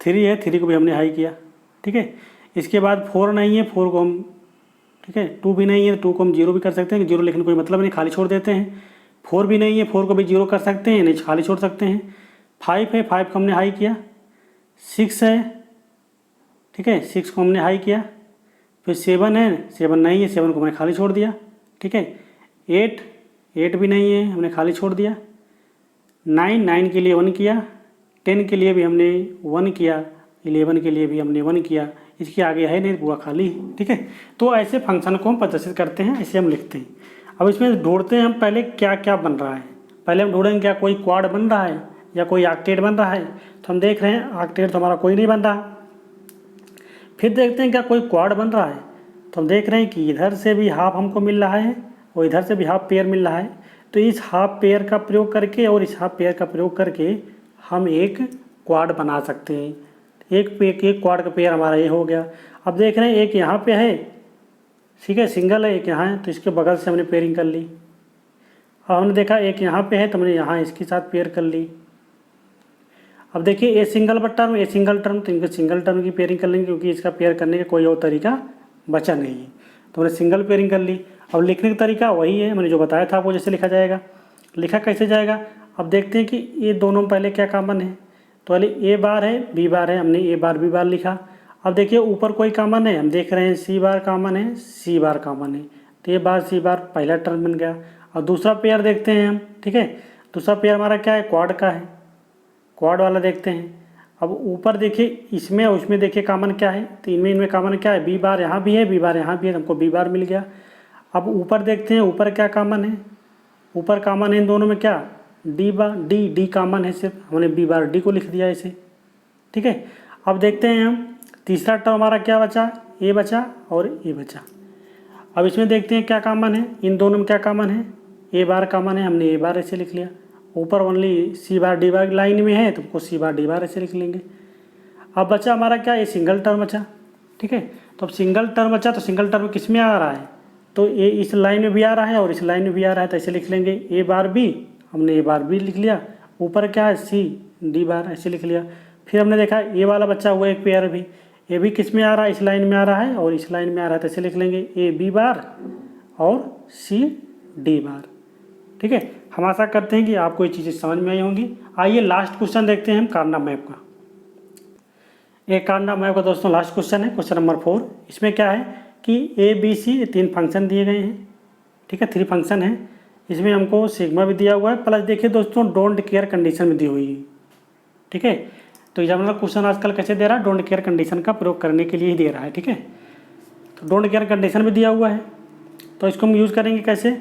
3 है, 3 को भी हमने हाई किया, ठीक है। इसके बाद 4 नहीं है, 4 को हम, ठीक है, 2 भी नहीं है, 2 को हम जीरो भी कर सकते हैं, जीरो लिखने कोई मतलब नहीं, खाली छोड़ देते हैं। 4 भी नहीं है, 4 को भी जीरो कर सकते हैं, नहीं खाली छोड़ सकते हैं। 5 है, 5 को हमने हाई किया। 6 है, ठीक है, 6 को हमने हाई किया। फिर 7 है, 7 नहीं है, 7 को हमने खाली छोड़ दिया, ठीक है। 8 भी नहीं है, हमने खाली छोड़ दिया। 9 के लिए 1 किया, 10 के लिए भी हमने 1 किया, 11 के लिए भी हमने 1 किया, इसके आगे है नहीं, पूरा खाली, ठीक है। तो ऐसे फंक्शन को हम प्रदर्शित करते हैं, ऐसे हम लिखते हैं। अब इसमें ढूंढते हैं हम पहले क्या क्या बन रहा है। पहले हम ढूंढेंगे क्या कोई क्वाड बन रहा है या कोई ऑक्टेट बन रहा है, तो हम देख रहे हैं ऑक्टेट तो हमारा कोई नहीं बन रहा। फिर देखते हैं क्या कोई क्वाड बन रहा है, तो हम देख रहे हैं कि इधर से भी हाफ हमको मिल रहा है और इधर से भी हाफ पेयर मिल रहा है। तो इस हाफ पेयर का प्रयोग करके और इस हाफ पेयर का प्रयोग करके हम एक क्वाड बना सकते हैं। एक क्वाड का पेयर हमारा ये हो गया। अब देख रहे हैं एक यहाँ पे है, ठीक है, सिंगल है, एक यहाँ है, तो इसके बगल से हमने पेयरिंग कर ली। अब हमने देखा एक यहाँ पे है, तो हमने यहाँ इसके साथ पेयर कर ली। अब देखिए ए सिंगल टर्म, तो इनके सिंगल टर्म की पेयरिंग कर लेंगे, क्योंकि इसका पेयर करने का कोई और तरीका बचा नहीं है, तो हमने सिंगल पेयरिंग कर ली। अब लिखने का तरीका वही है, मैंने जो बताया था आपको, जैसे लिखा जाएगा। लिखा कैसे जाएगा, अब देखते हैं कि ये दोनों में पहले क्या कॉमन है। तो पहले ए बार है, बी बार है, हमने ए बार बी बार लिखा। अब देखिए ऊपर कोई कॉमन है, हम देख रहे हैं सी बार कॉमन है, सी बार कॉमन है, तो ए बार सी बार पहला टर्म बन गया। और दूसरा पेयर देखते हैं हम, ठीक है, दूसरा पेयर हमारा क्या है, क्वाड का है, क्वाड वाला देखते हैं। अब ऊपर देखिए इसमें और उसमें देखिए कॉमन क्या है, तो इनमें कॉमन क्या है, बी बार यहाँ भी है, बी बार यहाँ भी है, हमको बी बार मिल गया। अब ऊपर देखते हैं ऊपर क्या कॉमन है, ऊपर कॉमन है इन दोनों में क्या, डी कॉमन है, सिर्फ हमने बी बार डी को लिख दिया इसे, ठीक है। अब देखते हैं हम तीसरा टर्म हमारा क्या बचा, ए बचा और ए बचा। अब इसमें देखते हैं क्या कॉमन है, इन दोनों में क्या कॉमन है, ए बार कॉमन है, हमने ए बार ऐसे लिख लिया। ऊपर ओनली सी बार डी बार लाइन में है, तो हमको सी बार डी बार ऐसे लिख लेंगे। अब बचा हमारा क्या, ये सिंगल टर्म बचा, ठीक है। तो अब सिंगल टर्म बचा, तो सिंगल टर्म किस में आ रहा है, तो ए इस लाइन में भी आ रहा है और इस लाइन में भी आ रहा है, तो ऐसे लिख लेंगे ए बार बी, हमने ए बार बी लिख लिया। ऊपर क्या है, सी डी बार ऐसे लिख लिया। फिर हमने देखा ए वाला बच्चा हुआ एक पेयर भी, ए भी किस में आ रहा है, इस लाइन में आ रहा है और इस लाइन में आ रहा है, तो ऐसे लिख लेंगे ए बी बार और सी डी बार, ठीक है। हम आशा करते हैं कि आपको ये चीज़ें समझ में आई होंगी। आइए लास्ट क्वेश्चन देखते हैं हम कार्नोट मैप का। एक कार्नॉफ मैप का दोस्तों लास्ट क्वेश्चन है, क्वेश्चन नंबर 4। इसमें क्या है कि ए बी सी 3 फंक्शन दिए गए हैं, ठीक है, 3 फंक्शन है। इसमें हमको सिग्मा भी दिया हुआ है, प्लस देखिए दोस्तों डोंट केयर कंडीशन भी दी हुई है, ठीक है। तो एग्जामिनर क्वेश्चन आजकल कैसे दे रहा है, डोंट केयर कंडीशन का प्रयोग करने के लिए ही दे रहा है, ठीक है। तो डोंट केयर कंडीशन भी दिया हुआ है, तो इसको हम यूज़ करेंगे कैसे।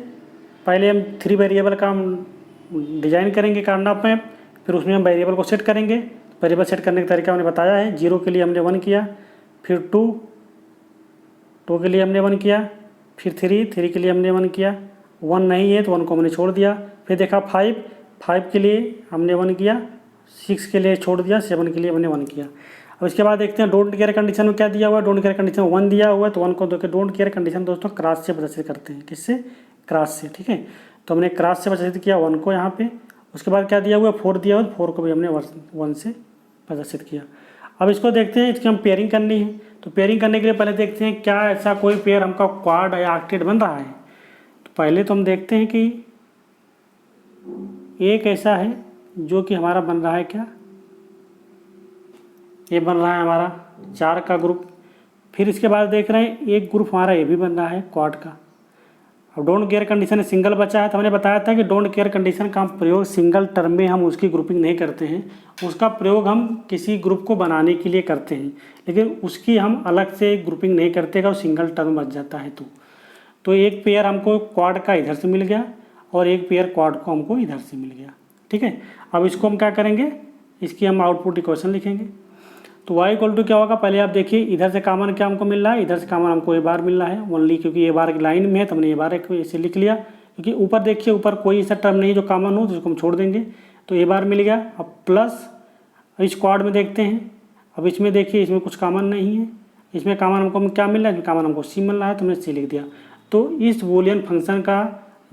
पहले हम 3 वेरिएबल का हम डिजाइन करेंगे कार्नॉफ मैप, फिर उसमें हम वेरिएबल को सेट करेंगे। वेरिएबल सेट करने का तरीका हमने बताया है, 0 के लिए हमने 1 किया, फिर 2 के लिए हमने 1 किया, फिर 3 के लिए हमने 1 किया, 1 नहीं है तो 1 को हमने छोड़ दिया। फिर देखा 5 के लिए हमने 1 किया, 6 के लिए छोड़ दिया, 7 के लिए हमने 1 किया। अब इसके बाद देखते हैं डोंट केयर कंडीशन में क्या दिया हुआ है। डोंट केयर कंडीशन 1 दिया हुआ है, तो 1 को दो के डोंट केयर कंडीशन दोस्तों क्रॉस से प्रदर्शित करते हैं। किससे? क्रॉस से, ठीक है। तो हमने क्रॉस से प्रदर्शित किया 1 को यहाँ पे। उसके बाद क्या दिया हुआ है, 4 दिया हुआ है, 4 को भी हमने 1 से प्रदर्शित किया। अब इसको देखते हैं, इसकी हम पेयरिंग करनी है। तो पेयरिंग करने के लिए पहले देखते हैं क्या ऐसा कोई पेयर हमका क्वाड या ऑक्टेट बन रहा है। तो पहले तो हम देखते हैं कि एक ऐसा है जो कि हमारा बन रहा है क्या, ये बन रहा है हमारा 4 का ग्रुप। फिर इसके बाद देख रहे हैं एक ग्रुप हमारा ये भी बन रहा है क्वाड का। अब डोंट केयर कंडीशन सिंगल बचा है, तो हमने बताया था कि डोंट केयर कंडीशन का हम प्रयोग सिंगल टर्म में हम उसकी ग्रुपिंग नहीं करते हैं, उसका प्रयोग हम किसी ग्रुप को बनाने के लिए करते हैं, लेकिन उसकी हम अलग से ग्रुपिंग नहीं करते अगर सिंगल टर्म बच जाता है तो एक पेयर हमको क्वाड का इधर से मिल गया और एक पेयर क्वाड को हमको इधर से मिल गया, ठीक है। अब इसको हम क्या करेंगे, इसकी हम आउटपुट इक्वेशन लिखेंगे। तो y इक्वल टू क्या होगा, पहले आप देखिए इधर से कॉमन क्या हमको मिल रहा है, इधर से कॉमन हमको ए बार मिल रहा है ओनली, क्योंकि ए बार की लाइन में है तो हमने ए बार ऐसे लिख लिया, क्योंकि ऊपर देखिए ऊपर कोई ऐसा टर्म नहीं जो कॉमन हो, तो उसको हम छोड़ देंगे। तो ए बार मिल गया। अब प्लस इस क्वाड में देखते हैं, अब इसमें देखिए इसमें कुछ कॉमन नहीं है, इसमें कॉमन हमको क्या मिल रहा है, कॉमन हमको सी मिल रहा है, तो हमने सी लिख दिया। तो इस बूलियन फंक्शन का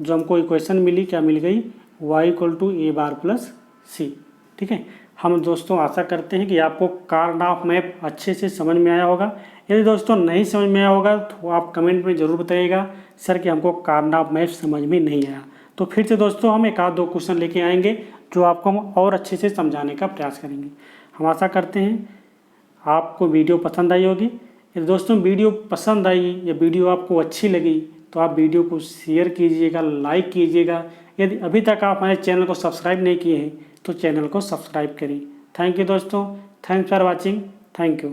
जो हमको इक्वेशन मिली क्या मिल गई, y equal to A bar plus C, ठीक है। हम दोस्तों आशा करते हैं कि आपको कार्नॉफ मैप अच्छे से समझ में आया होगा। यदि दोस्तों नहीं समझ में आया होगा तो आप कमेंट में ज़रूर बताइएगा सर कि हमको कार्नॉफ मैप समझ में नहीं आया। तो फिर से दोस्तों हम 1-2 क्वेश्चन लेके आएंगे जो आपको हम और अच्छे से समझाने का प्रयास करेंगे। हम आशा करते हैं आपको वीडियो पसंद आई होगी। यदि दोस्तों वीडियो पसंद आई या वीडियो आपको अच्छी लगी तो आप वीडियो को शेयर कीजिएगा, लाइक कीजिएगा। यदि अभी तक आप हमारे चैनल को सब्सक्राइब नहीं किए हैं तो चैनल को सब्सक्राइब करिए। थैंक यू दोस्तों, thanks for watching, thank you.